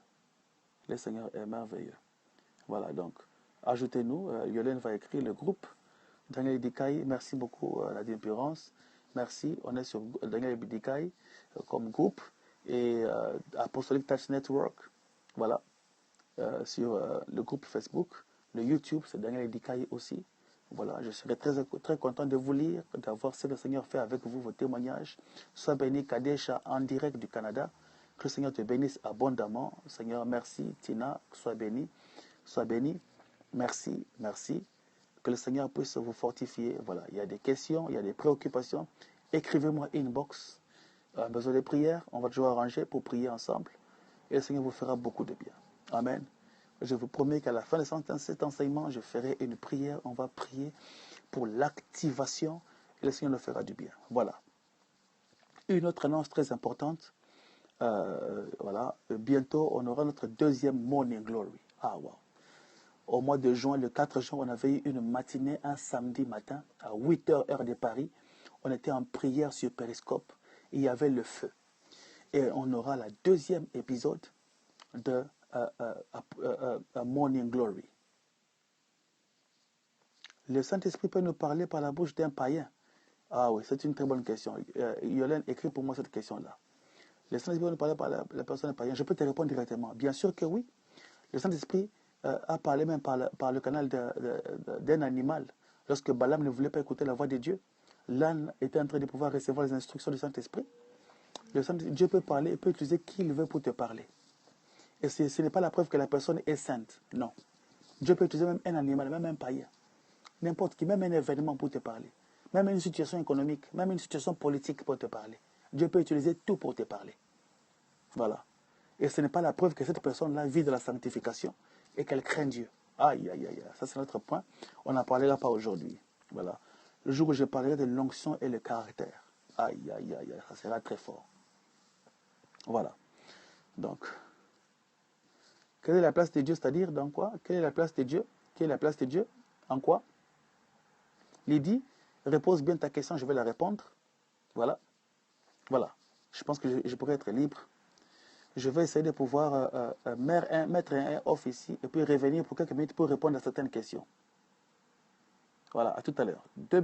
Le Seigneur est merveilleux. Voilà, donc, ajoutez-nous. Yolène va écrire le groupe. Daniel Idikai, merci beaucoup, la Dimpurance. Merci. On est sur Daniel Idikai comme groupe et Apostolic Touch Network. Voilà. Sur le groupe Facebook. Le YouTube, c'est Daniel Idikai aussi. Voilà. Je serai très content de vous lire, d'avoir ce que le Seigneur fait avec vous, vos témoignages. Sois béni, Kadesha, en direct du Canada. Que le Seigneur te bénisse abondamment. Seigneur, merci. Tina, sois béni. Sois béni. Merci, merci. Que le Seigneur puisse vous fortifier. Voilà, il y a des questions, il y a des préoccupations. Écrivez-moi inbox. Besoin de prière, on va toujours arranger pour prier ensemble. Et le Seigneur vous fera beaucoup de bien. Amen. Je vous promets qu'à la fin de cet enseignement, je ferai une prière. On va prier pour l'activation et le Seigneur nous fera du bien. Voilà. Une autre annonce très importante. Voilà. Bientôt, on aura notre deuxième Morning Glory. Ah, wow. Au mois de juin, le 4 juin, on avait eu une matinée, un samedi matin, à 8h, heure de Paris. On était en prière sur Periscope. Et il y avait le feu. Et on aura la deuxième épisode de Morning Glory. Le Saint-Esprit peut nous parler par la bouche d'un païen. Ah oui, c'est une très bonne question. Yolène, écrit pour moi cette question-là. Le Saint-Esprit peut nous parler par la personne païenne. Je peux te répondre directement. Bien sûr que oui. Le Saint-Esprit a parlé même par le canal d'un animal. Lorsque Balaam ne voulait pas écouter la voix de Dieu, l'âne était en train de pouvoir recevoir les instructions du Saint-Esprit. Dieu peut parler, il peut utiliser qui il veut pour te parler. Et ce n'est pas la preuve que la personne est sainte. Non. Dieu peut utiliser même un animal, même un païen. N'importe qui, même un événement pour te parler. Même une situation économique, même une situation politique pour te parler. Dieu peut utiliser tout pour te parler. Voilà. Et ce n'est pas la preuve que cette personne-là vit de la sanctification et qu'elle craint Dieu. Aïe, aïe, aïe. Ça, c'est notre point. On n'en parlera pas aujourd'hui. Voilà. Le jour où je parlerai de l'onction et le caractère. Aïe, aïe, aïe, aïe. Ça sera très fort. Voilà. Donc, quelle est la place de Dieu, c'est-à-dire dans quoi? Quelle est la place de Dieu? Quelle est la place de Dieu? En quoi? Lydie, repose bien ta question, je vais la répondre. Voilà. Voilà. Je pense que je pourrais être libre. Je vais essayer de pouvoir mettre un off ici et puis revenir pour quelques minutes pour répondre à certaines questions. Voilà, à tout à l'heure.